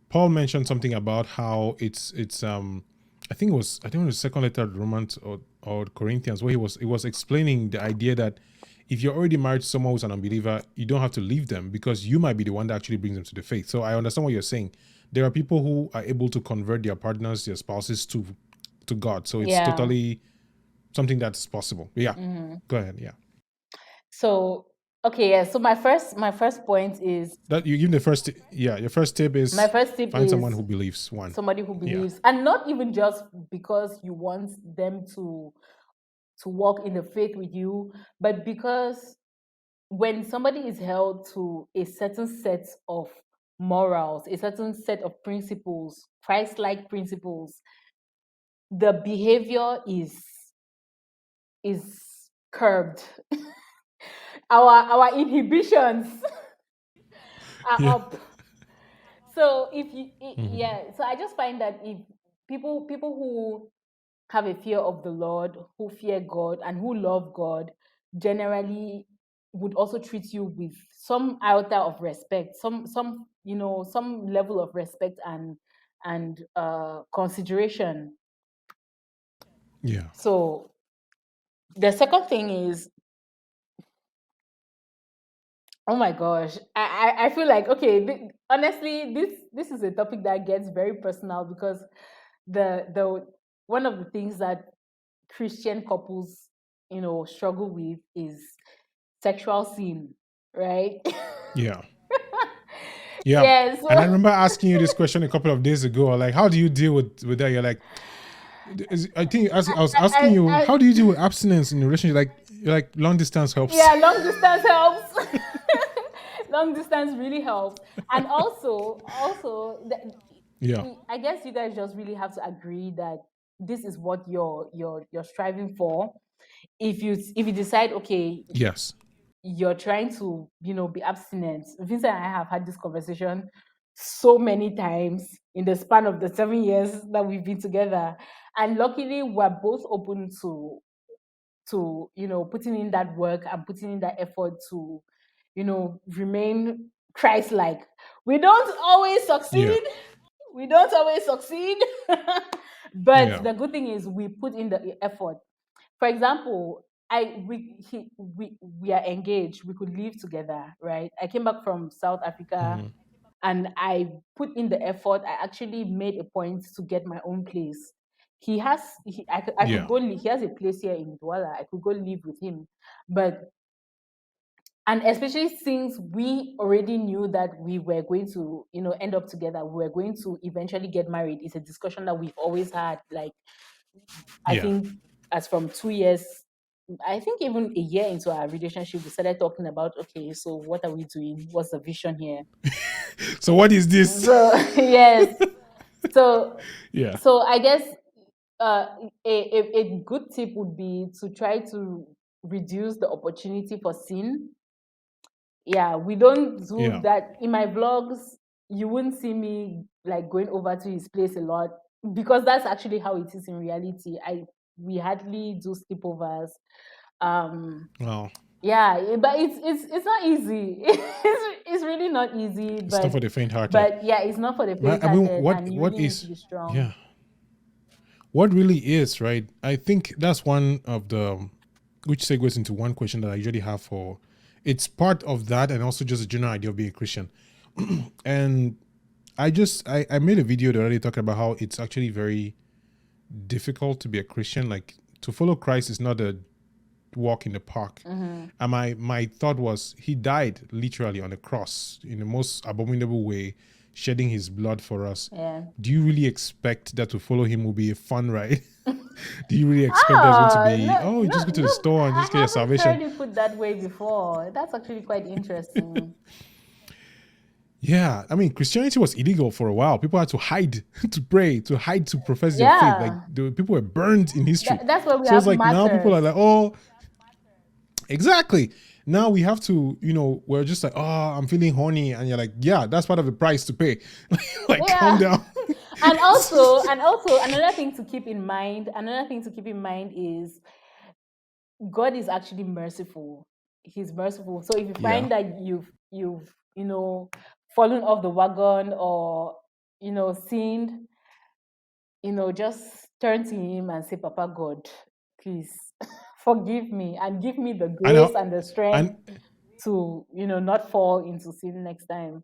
Paul mentioned something about how it's I think it was second letter to Romans or Corinthians, where he was explaining the idea that if you're already married to someone who's an unbeliever, you don't have to leave them because you might be the one that actually brings them to the faith. So I understand what you're saying. There are people who are able to convert their partners, their spouses to God. So it's Yeah. totally something that's possible. Yeah. Go ahead. Yeah. So okay, yeah. So my first point is That you give the first your first tip my is first tip find someone is who believes one. somebody who Yeah. believes, and not even just because you want them to walk in the faith with you, but because when somebody is held to a certain set of morals, a certain set of principles, Christ-like principles, the behavior is curbed. Our inhibitions are Yeah. up. So if you yeah, so I just find that if people who have a fear of the Lord, who fear God and who love God, generally would also treat you with some iota of respect, some level of respect and consideration. Yeah. So the second thing is, oh my gosh, I feel like okay, honestly, this is a topic that gets very personal because the one of the things that Christian couples, struggle with is sexual sin, right? Yeah. Yeah. Yeah, And I so remember asking you this question a couple of days ago. Like, how do you deal with that? You're like, I think I was asking you, I how do you deal with abstinence in a relationship? You're like long distance helps. yeah, long distance helps. Long distance really helps. And also Yeah. I guess you guys just really have to agree that this is what you're striving for. If you decide, okay, Yes. you're trying to, be abstinent. Vincent and I have had this conversation so many times in the span of the 7 years that we've been together. And luckily we're both open to putting in that work and putting in that effort to remain Christ-like. We don't always Yeah. succeed. We don't always succeed. But Yeah. the good thing is we put in the effort. For example, we are engaged. We could live together, right? I came back from South Africa and I put in the effort. I actually made a point to get my own place. I could Yeah. go he has a place here in Douala. I could go live with him. But and especially since we already knew that we were going to, end up together, we were going to eventually get married. It's a discussion that we've always had. Like, I Yeah. think as from 2 years, I think even a year into our relationship, we started talking about, okay, so what are we doing? What's the vision here? So what is this? So yes, so Yeah. so I guess a good tip would be to try to reduce the opportunity for sin. Yeah, we don't do Yeah. that in my vlogs. You wouldn't see me like going over to his place a lot because that's actually how it is in reality. We hardly do sleepovers. um Well, yeah, but it's not easy. It's really not easy, it's not but for the faint-hearted. yeah, it's not for the Right? I mean, faint-hearted, and you what really need to is be strong. yeah? What really is, right? I think that's one of the which segues into one question that I usually have for it's part of that and also just a general idea of being a Christian. And I made a video that already talking about how it's actually very difficult to be a Christian. Like to follow Christ is not a walk in the park. Mm-hmm. And my thought was he died literally on the cross in the most abominable way, shedding his blood for us. Yeah. Do you really expect that to follow him will be a fun ride? Do you really expect that's going to Oh, be, no, oh, you no, just go to the no. store and just get your I haven't salvation? heard it put that way before. That's actually quite interesting. Yeah, I mean, Christianity was illegal for a while. People had to hide to pray, to hide to profess their faith. Like Yeah, people were burned in history. that's why we So it's have like now people are martyrs. like, oh, exactly. Now we have to, we're just like, oh, I'm feeling horny, and you're like, yeah, that's part of the price to pay. Like, calm Yeah. down. And also another thing to keep in mind, is God is actually merciful. He's merciful. So if you Yeah, find that you've fallen off the wagon, or sinned, just turn to him and say, Papa God, please forgive me and give me the I grace know, and the strength and to not fall into sin next time.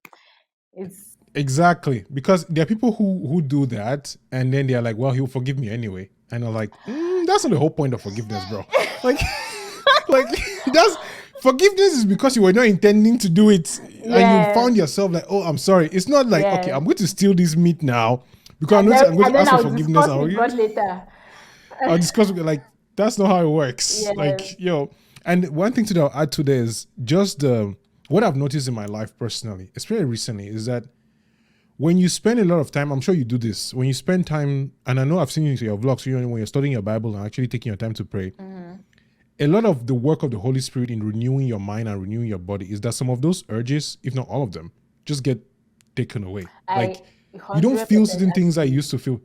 It's exactly, because there are people who do that, and then they're like, well, he'll forgive me anyway, and I'm like, that's not the whole point of forgiveness, bro. Like, like that's forgiveness is because you were not intending to do it, and you yes, found yourself like, oh, I'm sorry. It's not like, okay, I'm yes. going to steal this meat now because And I'm going and to then ask for I'll forgiveness. discuss with God later. I'll discuss with, like, that's not how it works. Yes. Like, and one thing to add to this is just what I've noticed in my life personally, especially recently, is that when you spend a lot of time, I'm sure you do this, when you spend time, and I know I've seen you in your vlogs, when you're studying your Bible and actually taking your time to pray, Mhm. a lot of the work of the Holy Spirit in renewing your mind and renewing your body is that some of those urges, if not all of them, just get taken away. I Like, you don't feel 100% certain things that you agree. used to feel.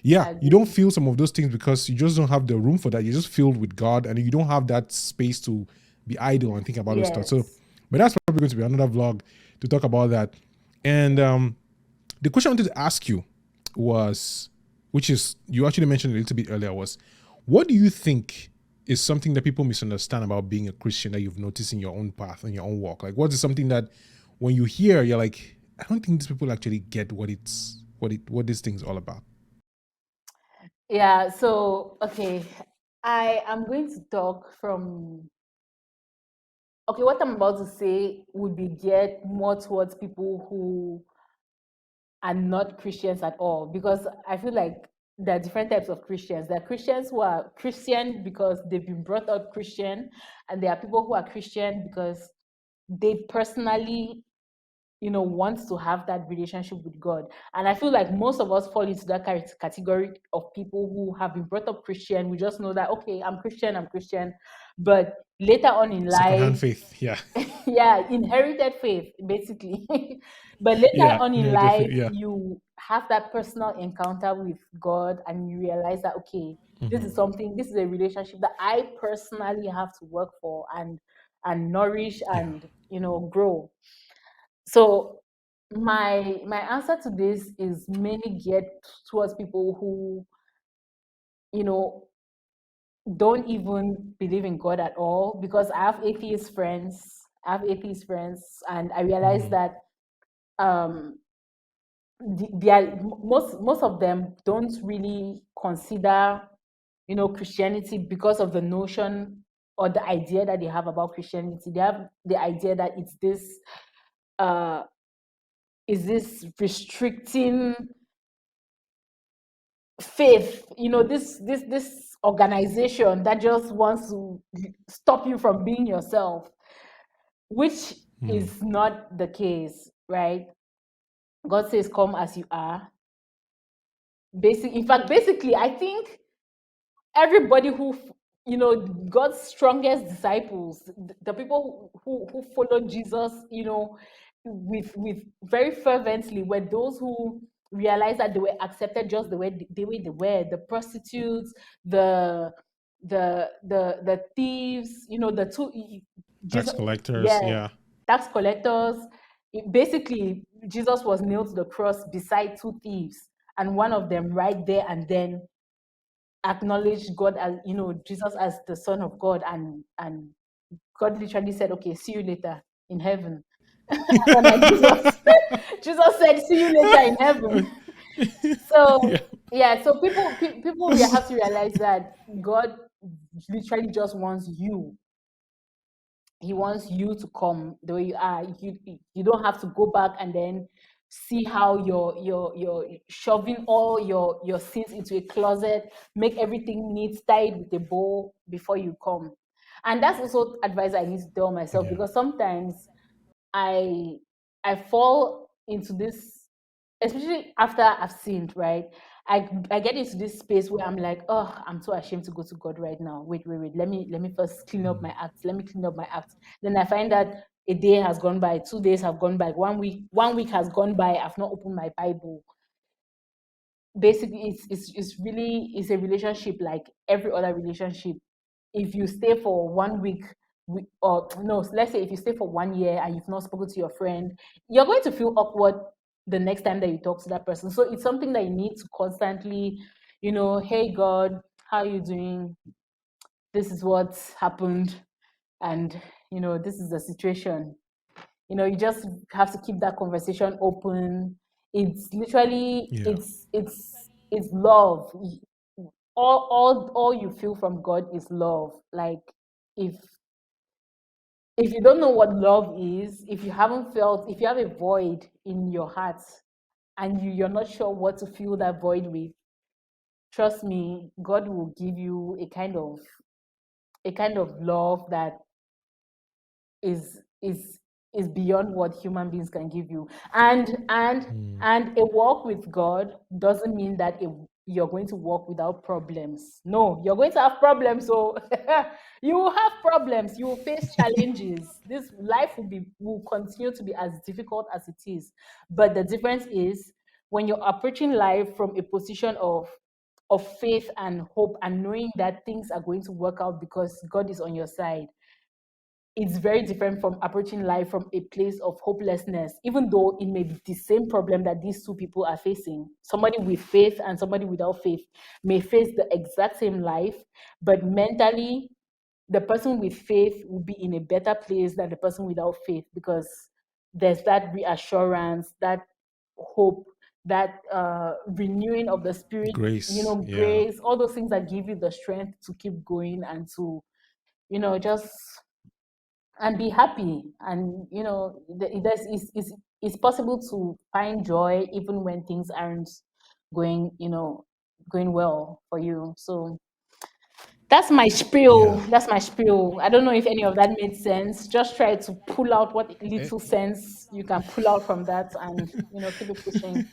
Yeah, you don't Agree. feel some of those things because you just don't have the room for that. You're just filled with God, and you don't have that space to be idle and think about those stuff. So, Yes. but that's probably going to be another vlog to talk about that. And the question I wanted to ask you was, which is, you actually mentioned a little bit earlier, was what do you think is something that people misunderstand about being a Christian that you've noticed in your own path and your own walk? Like, what is something that when you hear, you're like, I don't think these people actually get what this thing's all about. Yeah. So, okay, I am going to talk from. Okay, what I'm about to say would be geared more towards people who are not Christians at all, because I feel like there are different types of Christians. There are Christians who are Christian because they've been brought up Christian, and there are people who are Christian because they personally wants to have that relationship with God. And I feel like most of us fall into that category of people who have been brought up Christian. We just know that, okay, I'm Christian. But later on in Secondhand life, faith. Yeah. yeah, inherited faith, basically. But later Yeah. on in Inherited life, faith. Yeah. you have that personal encounter with God, and you realize that, okay, this is a relationship that I personally have to work for and nourish Yeah. and grow. So my answer to this is mainly geared towards people who, you know, don't even believe in God at all. Because I have atheist friends. And I realize that um, they are, most of them don't really consider, Christianity because of the notion or the idea that they have about Christianity. They have the idea that it's this uh, is this restricting faith, this organization that just wants to stop you from being yourself, which is not the case, right? God says, come as you are. Basically, I think everybody who God's strongest disciples, the people who followed Jesus, with very fervently, were those who realized that they were accepted just the way they were. The prostitutes, the the thieves, the two Tax Jesus, collectors. yeah, Yeah. tax collectors. Basically, Jesus was nailed to the cross beside two thieves, and one of them right there and then acknowledged God as, Jesus as the Son of God, and God literally said, "Okay, see you later in heaven." And like Jesus, Jesus said, "See you later in heaven." Yeah. So yeah, so people will have to realize that God literally just wants you. He wants you to come the way you are. You don't have to go back and then see how you're shoving all your sins into a closet, make everything neat, tied with a bow before you come. And that's also advice I need to tell myself, Yeah. because sometimes I I fall into this, especially after I've sinned, right? I get into this space where I'm like, oh, I'm so ashamed to go to God right now. Wait. Let me first clean up my acts. Let me clean up my acts. Then I find that a day has gone by, 2 days have gone by, one week has gone by. I've not opened my Bible. Basically, it's really, it's a relationship like every other relationship. If you stay for 1 week, or no, let's say if you stay for 1 year and you've not spoken to your friend, you're going to feel awkward the next time that you talk to that person. So it's something that you need to constantly, hey God, how are you doing? This is what's happened, and this is the situation. You just have to keep that conversation open. It's literally, Yeah. it's love. All you feel from God is love. Like, if you don't know what love is, if you haven't felt, if you have a void in your heart, and you're not sure what to fill that void with, trust me, God will give you a kind of love that is is beyond what human beings can give you. And a walk with God doesn't mean that you're going to walk without problems. No, you're going to have problems. So you will have problems, you will face challenges. This life will continue to be as difficult as it is. But the difference is, when you're approaching life from a position of faith and hope, and knowing that things are going to work out because God is on your side, it's very different from approaching life from a place of hopelessness, even though it may be the same problem that these two people are facing. Somebody with faith and somebody without faith may face the exact same life, but mentally, the person with faith will be in a better place than the person without faith, because there's that reassurance, that hope, that renewing of the spirit, Grace. Yeah. grace, all those things that give you the strength to keep going and to, just and be happy. And it's possible to find joy even when things aren't going going well for you. So Yeah. that's my spiel. I don't know if any of that made sense. Just try to pull out what Eh, little sense you can pull out from that, and keep it pushing.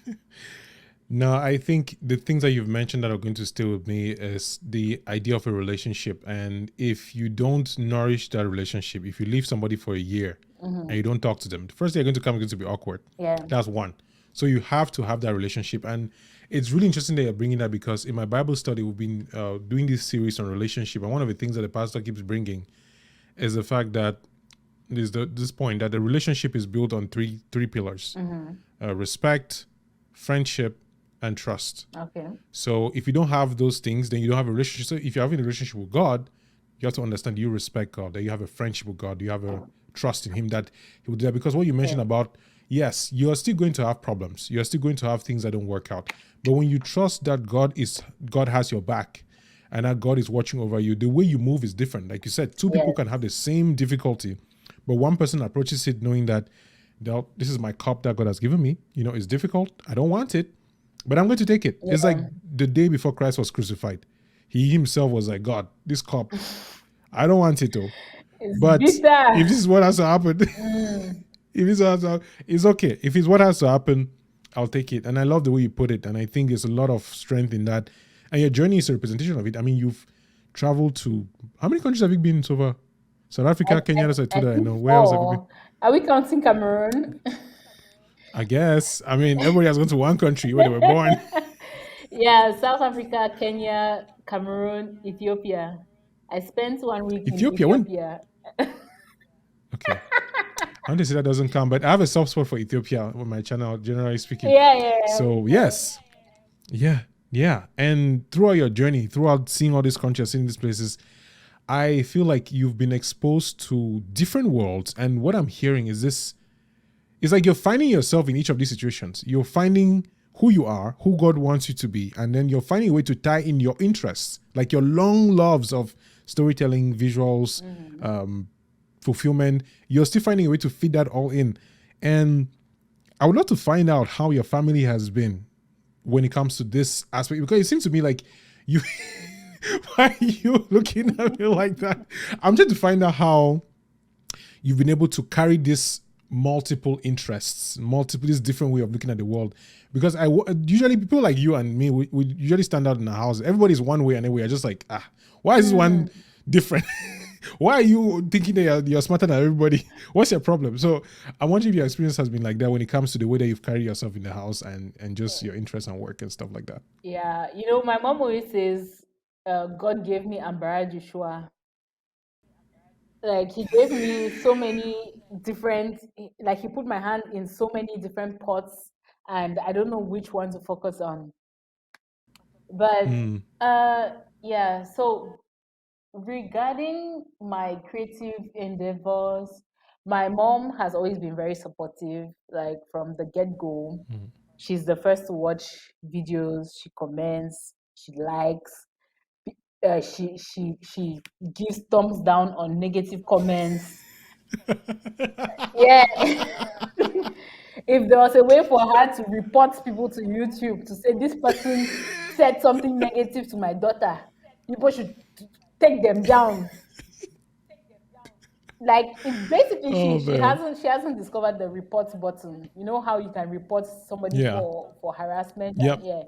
No, I think the things that you've mentioned that are going to stay with me is the idea of a relationship. And if you don't nourish that relationship, if you leave somebody for a year and you don't talk to them, the first thing you're going to come is going to be awkward. Yeah. That's one. So you have to have that relationship. And it's really interesting that you're bringing that, because in my Bible study, we've been doing this series on relationship. And one of the things that the pastor keeps bringing is the fact that there's this point that the relationship is built on three pillars: respect, friendship, and trust. Okay. So if you don't have those things, then you don't have a relationship. So if you're having a relationship with God, you have to understand you respect God, that you have a friendship with God, you have a trust in Him that He will do that. Because what you mentioned Yeah. about, yes, you are still going to have problems, you are still going to have things that don't work out. But when you trust that God has your back, and that God is watching over you, the way you move is different. Like you said, two people Yes. can have the same difficulty, but one person approaches it knowing that, this is my cup that God has given me. It's difficult. I don't want it, but I'm going to take it. It's like Yeah. the day before Christ was crucified. He himself was like, God, this cup, I don't want it though. It's But if bitter. this is what has to happen, Mm. if this has to, it's okay. If it's what has to happen, I'll take it. And I love the way you put it. And I think there's a lot of strength in that. And your journey is a representation of it. I mean, you've traveled to, how many countries have you been so far? South I, Africa, Kenya, that's like two I that I think know. Where else have you been? 4. Are we counting Cameroon? I guess. I mean, everybody has gone to one country where they were born. Yeah, South Africa, Kenya, Cameroon, Ethiopia. I spent 1 week in Ethiopia, when? Ethiopia. Okay. I want to say that doesn't count, but I have a soft spot for Ethiopia on my channel, generally speaking. Yeah, yeah, So, yes. Yeah. Yeah. And throughout your journey, throughout seeing all these countries, seeing these places, I feel like you've been exposed to different worlds. And what I'm hearing is this: it's like you're finding yourself in each of these situations. You're finding who you are, who God wants you to be, and then you're finding a way to tie in your interests, like your long loves of storytelling, visuals, fulfillment. You're still finding a way to fit that all in. And I would love to find out how your family has been when it comes to this aspect, because it seems to me like you why are you looking at me like that? I'm trying to find out how you've been able to carry this multiple interests, multiple this different way of looking at the world. Because usually people like you and me, we usually stand out in the house. Everybody's one way, and then we are just like, why is this one different? Why are you thinking that you're smarter than everybody? What's your problem? So I wonder if your experience has been like that when it comes to the way that you've carried yourself in the house and just your interests and work and stuff like that. Yeah, my mom always says, God gave me Ambara Joshua. Like he gave me so many different, like he put my hand in so many different pots, and I don't know which one to focus on. But yeah, so regarding my creative endeavors, my mom has always been very supportive, like from the get-go. She's the first to watch videos, she comments, she likes, she gives thumbs down on negative comments. Yeah. If there was a way for her to report people to YouTube to say this person said something negative to my daughter, people should take them down. Like it's basically Oh she man. hasn't discovered the report button. You know how you can report somebody Yeah. for harassment, and Yep. yeah.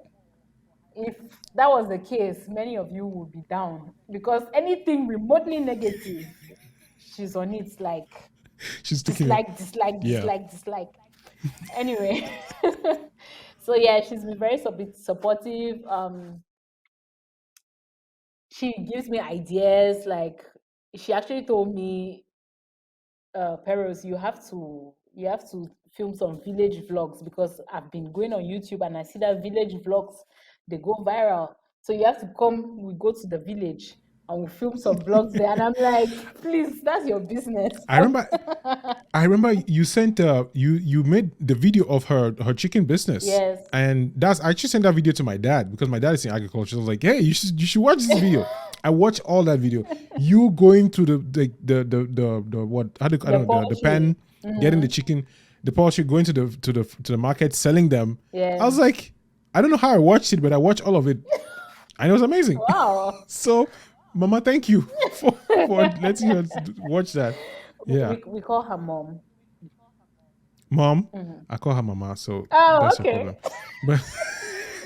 If that was the case, many of you would be down because anything remotely negative, she's on it, like She's taking it. dislike, dislike, Yeah. dislike, dislike. Anyway, so yeah, she's been very supportive. She gives me ideas. Like she actually told me, Peros, you have to film some village vlogs because I've been going on YouTube and I see that village vlogs, they go viral. So you have to come. We go to the village and we film some vlogs there. And I'm like, please, that's your business. I remember you sent you made the video of her chicken business. Yes. And I actually sent that video to my dad because my dad is in agriculture. I was like, hey, you should watch this video. I watched all that video. You going to the what I don't know the pen, getting the chicken, the poultry, going to the market, selling them. Yeah. I was like, I don't know how I watched it, but I watched all of it. And it was amazing. Wow. So Mama, thank you for letting us watch that. Yeah. We call her mom. Mom, I call her Mama, so Oh, that's okay. a problem. But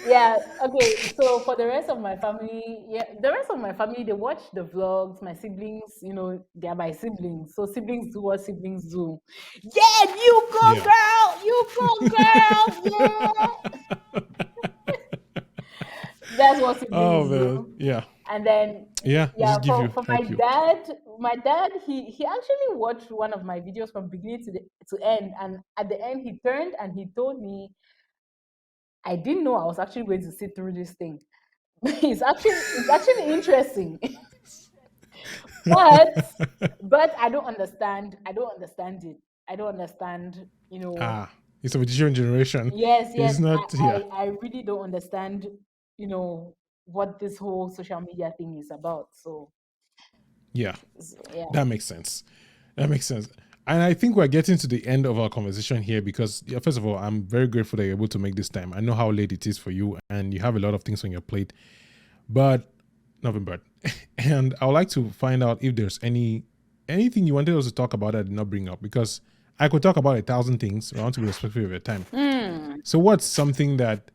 Yeah, okay. So for the rest of my family, they watch the vlogs. My siblings, they are my siblings. So siblings do what siblings do. Yeah, you go, Yeah. girl. You go, girl. Yeah. That's what Oh siblings man, do. yeah, And then, yeah. They yeah, just give you for help you. my dad, he actually watched one of my videos from beginning to end, and at the end he turned and he told me, I didn't know I was actually going to sit through this thing. It's actually interesting. but I don't understand. I don't understand it. I don't understand, It's of a different generation. yes, It's yes. not. Yeah, I really don't understand, what this whole social media thing is about. So yeah. yeah. That makes sense. That makes sense. And I think we're getting to the end of our conversation here because, yeah, first of all, I'm very grateful that you're able to make this time. I know how late it is for you and you have a lot of things on your plate, but nothing but. And I would like to find out if there's anything you wanted us to talk about that I did not bring up, because I could talk about 1,000 things. I want to be respectful of your time. So what's something that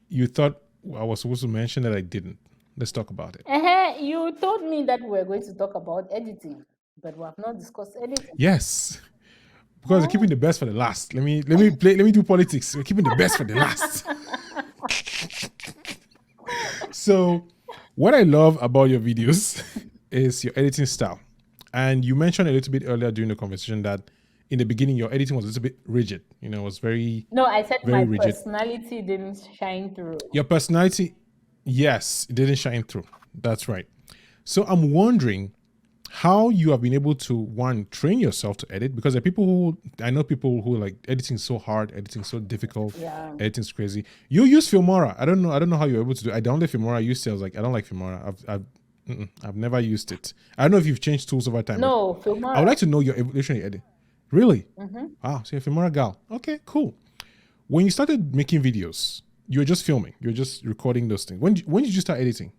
you thought I was supposed to mention that I didn't? Let's talk about it. You told me that we were going to talk about editing, but we have not discussed editing. Yes. Because we're keeping the best for the last. Let me do politics. We're keeping the best for the last. So what I love about your videos is your editing style. And you mentioned a little bit earlier during the conversation that in the beginning your editing was a little bit rigid. It was very, No, I said very my rigid. personality didn't shine through. Your personality, yes, it didn't shine through. That's right. So I'm wondering how you have been able to, one, train yourself to edit, because I know people who like editing so hard, editing so difficult, Yeah. editing's crazy. You use Filmora. I don't know how you're able to do it. I downloaded Filmora. I used it. I was like, I don't like Filmora. I've never used it. I don't know if you've changed tools over time. No, but Filmora. I would like to know your evolution in edit. Really? Wow. So you're a Filmora gal. Okay, cool. When you started making videos, you were just filming. You were just recording those things. When did you start editing?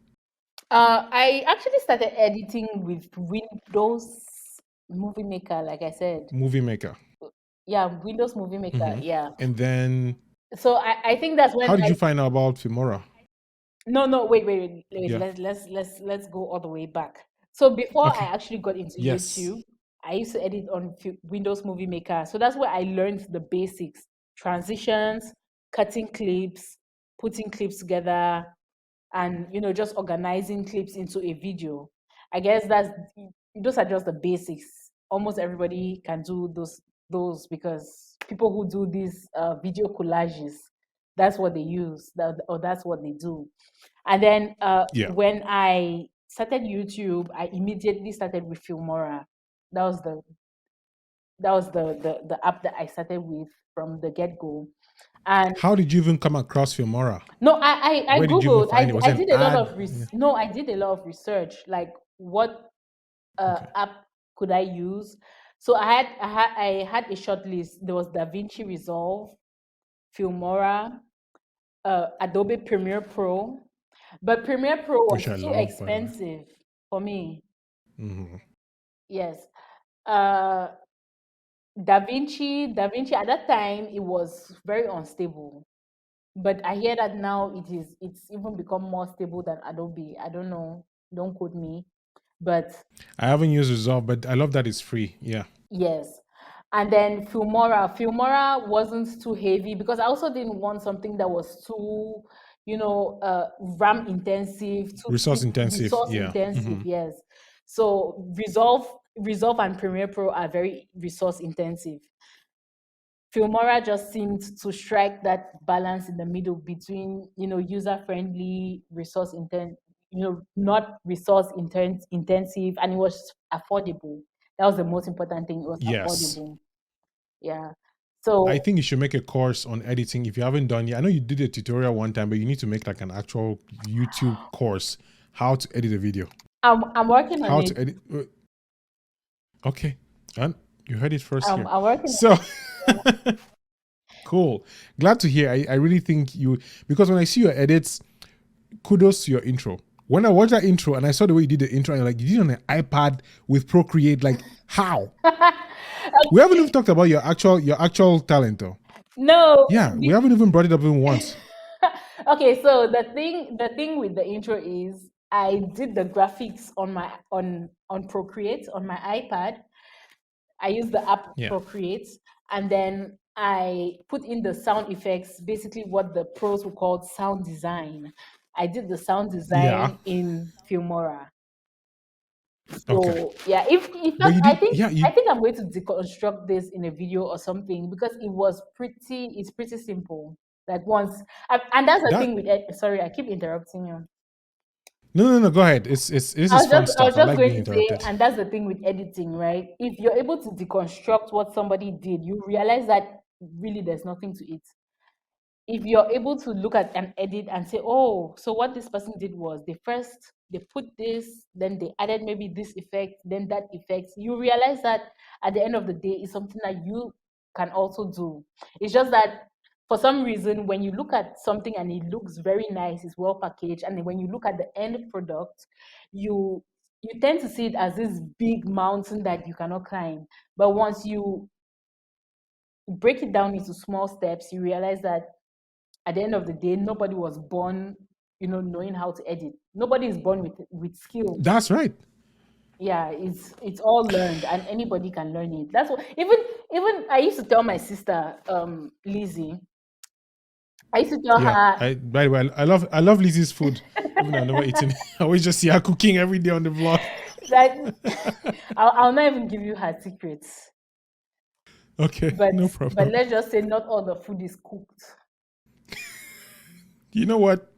I actually started editing with Windows Movie Maker, like I said. Movie Maker. Yeah, Windows Movie Maker. Yeah. And then So I think that's when how did I you find out about Filmora? no, wait. Yeah. Let's go all the way back. So before I Okay. actually got into Yes. YouTube, I used to edit on Windows Movie Maker. So that's where I learned the basics, transitions, cutting clips, putting clips together, and just organizing clips into a video. I guess those are just the basics. Almost everybody can do those because people who do these video collages, that's what they use, or that's what they do. And then Yeah. when I started YouTube, I immediately started with Filmora. That was the app that I started with from the get go. And How did you even come across Filmora? no, I Where did you even googled. find it? Was I it an did a lot ad? of Yeah. no, I did a lot of research. Like what Okay. app could I use? So I had a short list. There was DaVinci Resolve, Filmora, Adobe Premiere Pro, but Premiere Pro Which was I too love, by the way. expensive for me. Hmm. Yes. Uh, Da Vinci at that time it was very unstable. But I hear that now it's even become more stable than Adobe. I don't know. Don't quote me. But I haven't used Resolve, but I love that it's free. Yeah. yes. And then Filmora. Filmora wasn't too heavy because I also didn't want something that was too, RAM intensive, Resource too intensive. resource Yeah. intensive. Hmm. Yes. So Resolve and Premiere Pro are very resource intensive. Filmora just seemed to strike that balance in the middle between, user friendly, not intensive, and it was affordable. That was the most important thing. It was Yes. affordable. Yeah. I So think you should make a course on editing if you haven't done yet. I know you did a tutorial one time, but you need to make like an actual YouTube course how to edit a video. I'm working on How it. to edit. Okay. And you heard it first here. I'm working on So it. cool. Glad to hear. I really think you, because when I see your edits, kudos to your intro. When I watched that intro and I saw the way you did the intro, and like, you did it on an iPad with Procreate, like how? We haven't even talked about your actual talent though. No. Yeah, we haven't even brought it up even once. Okay, so the thing with the intro is I did the graphics on Procreate on my iPad. I use the app Yeah. Procreate, and then I put in the sound effects, basically what the pros would call sound design. I did the sound Yeah. design in Filmora. Okay. So yeah, if in But fact you I did, think yeah, I you think I'm going to deconstruct this in a video or something because it's pretty simple. Like and that's the that thing with sorry, I keep interrupting you. no, go ahead. It's this is fun I was stuff. I just like going being to say, interrupted. and that's the thing with editing, right? If you're able to deconstruct what somebody did, you realize that really there's nothing to it. If you're able to look at an edit and say, oh, so what this person did was they put this, then they added maybe this effect, then that effect, you realize that at the end of the day, it's something that you can also do. It's just that for some reason, when you look at something and it looks very nice, it's well packaged, and then when you look at the end product, you you tend to see it as this big mountain that you cannot climb. But once you break it down into small steps, you realize that at the end of the day, nobody was born, knowing how to edit. Nobody is born with skills. That's right. Yeah, it's all learned, and anybody can learn it. That's what even I used to tell my sister, Lizzie. I used to tell Yeah. her By the way, I love Lizzie's food. Even though I've never eaten. I always just see her cooking every day on the vlog. that I'll not even give you her secrets, Okay, but no but problem. let's just say not all the food is cooked. You know what?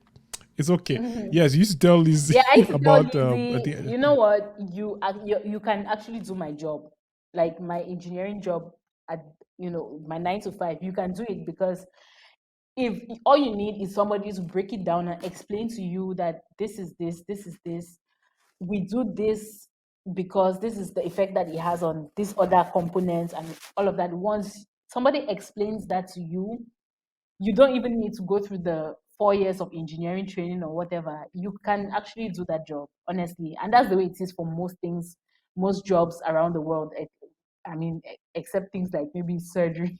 It's okay. Mhm. Yes, you used to tell Yeah, Lizzie I used to tell about I Lizzie, think you know what, you can actually do my job, like my engineering job at my 9 to 5. You can do it because if all you need is somebody to break it down and explain to you that this is this, we do this because this is the effect that it has on these other components and all of that. Once somebody explains that to you, you don't even need to go through the 4 years of engineering training or whatever. You can actually do that job, honestly. And that's the way it is for most things, most jobs around the world. I mean, except things like maybe surgery.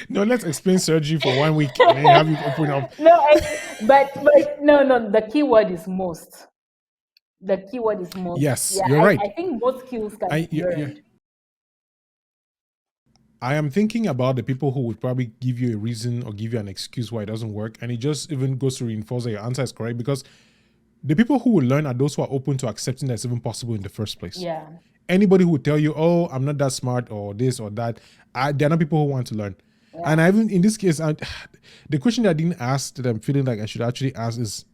No, let's explain surgery for 1 week and then have you open up. No, but no. The keyword is most. The keyword is most. Yes, Yeah, you're right. I think most skills can I be you learned. I am thinking about the people who would probably give you a reason or give you an excuse why it doesn't work, and it just even goes to reinforce that your answer is correct, because the people who will learn are those who are open to accepting that it's even possible in the first place. Yeah. Anybody who will tell you, "Oh, I'm not that smart," or this or that, they're not people who want to learn. Yeah. And I even in this case, the question that I didn't ask that I'm feeling like I should actually ask is,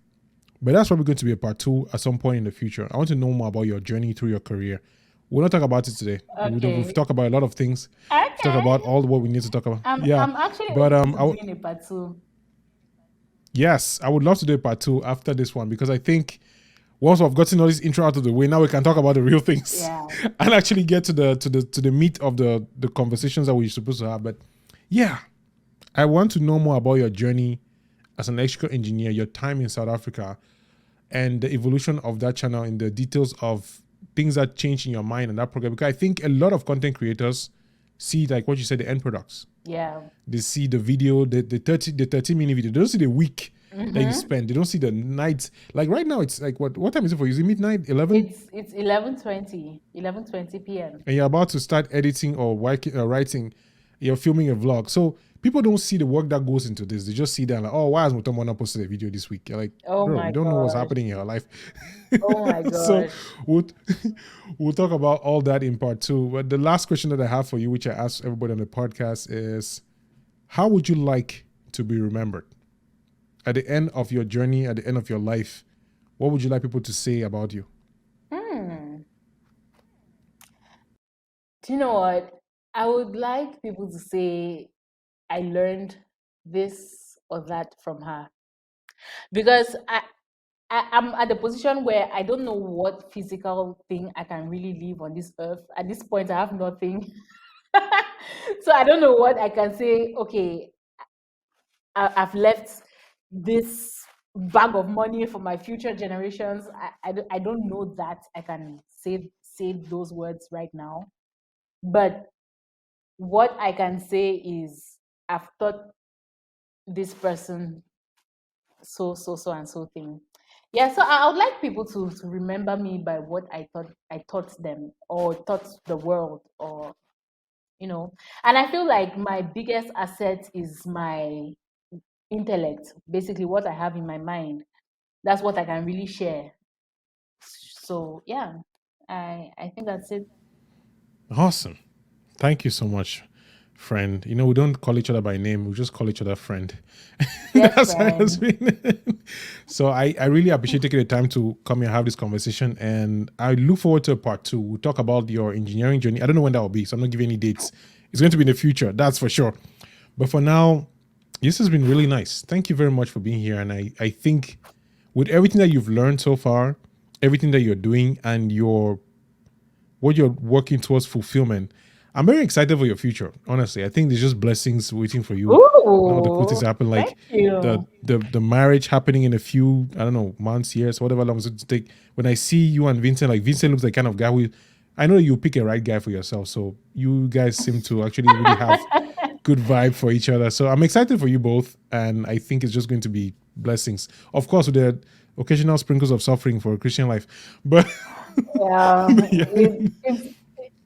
but that's probably going to be a part 2 at some point in the future. I want to know more about your journey through your career. We'll not talk about it today. We've Okay. talked about a lot of things. We've talked Okay. about all what we need to talk about. Yeah, I'm actually but open to doing a part 2. yes, I would love to do a part 2 after this one, because I think once we've gotten all this intro out of the way, now we can talk about the real things. Yeah. And actually get to the meat of the conversations that we're supposed to have. But yeah, I want to know more about your journey as an electrical engineer, your time in South Africa, and the evolution of that channel, and the details of things that change in your mind and that program. Because I think a lot of content creators see, like what you said, the end products. Yeah. They see the video, the 30-minute video. They don't see the week that you spend. They don't see the nights. Like right now, it's like what time is it for you? Is it midnight? 11? It's 11:20 p.m. And you're about to start editing or writing. You're filming a vlog. So people don't see the work that goes into this. They just see that like, oh, why has Mutombo not posted a video this week? You're like, Oh bro, my you don't know what's gosh. happening in your life. Oh my So gosh. we'll we'll talk about all that in part 2. But the last question that I have for you, which I asked everybody on the podcast, is how would you like to be remembered? At the end of your journey, at the end of your life, what would you like people to say about you? Do you know what? I would like people to say I learned this or that from her, because I'm at the position where I don't know what physical thing I can really live on this earth. At this point, I have nothing. So I don't know what I can say. Okay, I've left this bag of money for my future generations. I don't know that I can say those words right now. But what I can say is I've taught this person so and so thing. Yeah, so I would like people to remember me by what I taught them or taught the world, or and I feel like my biggest asset is my intellect, basically what I have in my mind. That's what I can really share. So yeah, I think that's it. Awesome. Thank you so much, friend. We don't call each other by name. We just call each other friend. Yes, That's how it has friend. been. So I really appreciate taking the time to come here and have this conversation. And I look forward to a part 2. We'll talk about your engineering journey. I don't know when that will be, so I'm not giving any dates. It's going to be in the future, that's for sure. But for now, this has been really nice. Thank you very much for being here. And I think with everything that you've learned so far, everything that you're doing, and what you're working towards fulfillment, I'm very excited for your future. Honestly, I think there's just blessings waiting for you. All the cool things Ooh, happen, thank like the you. the marriage happening in a few, I don't know, months, years, whatever long it's going to take. When I see you and Vincent, like Vincent looks like kind of guy who, I know you pick a right guy for yourself. So you guys seem to actually really have good vibe for each other. So I'm excited for you both, and I think it's just going to be blessings. Of course, with the occasional sprinkles of suffering for a Christian life, but Yeah, yeah,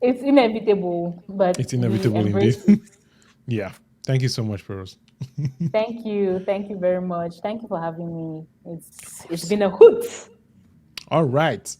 it's inevitable, but it's we inevitable indeed. embrace it. Yeah. Thank you so much, Peros. Thank you very much. Thank you for having me. It's been a hoot. All right.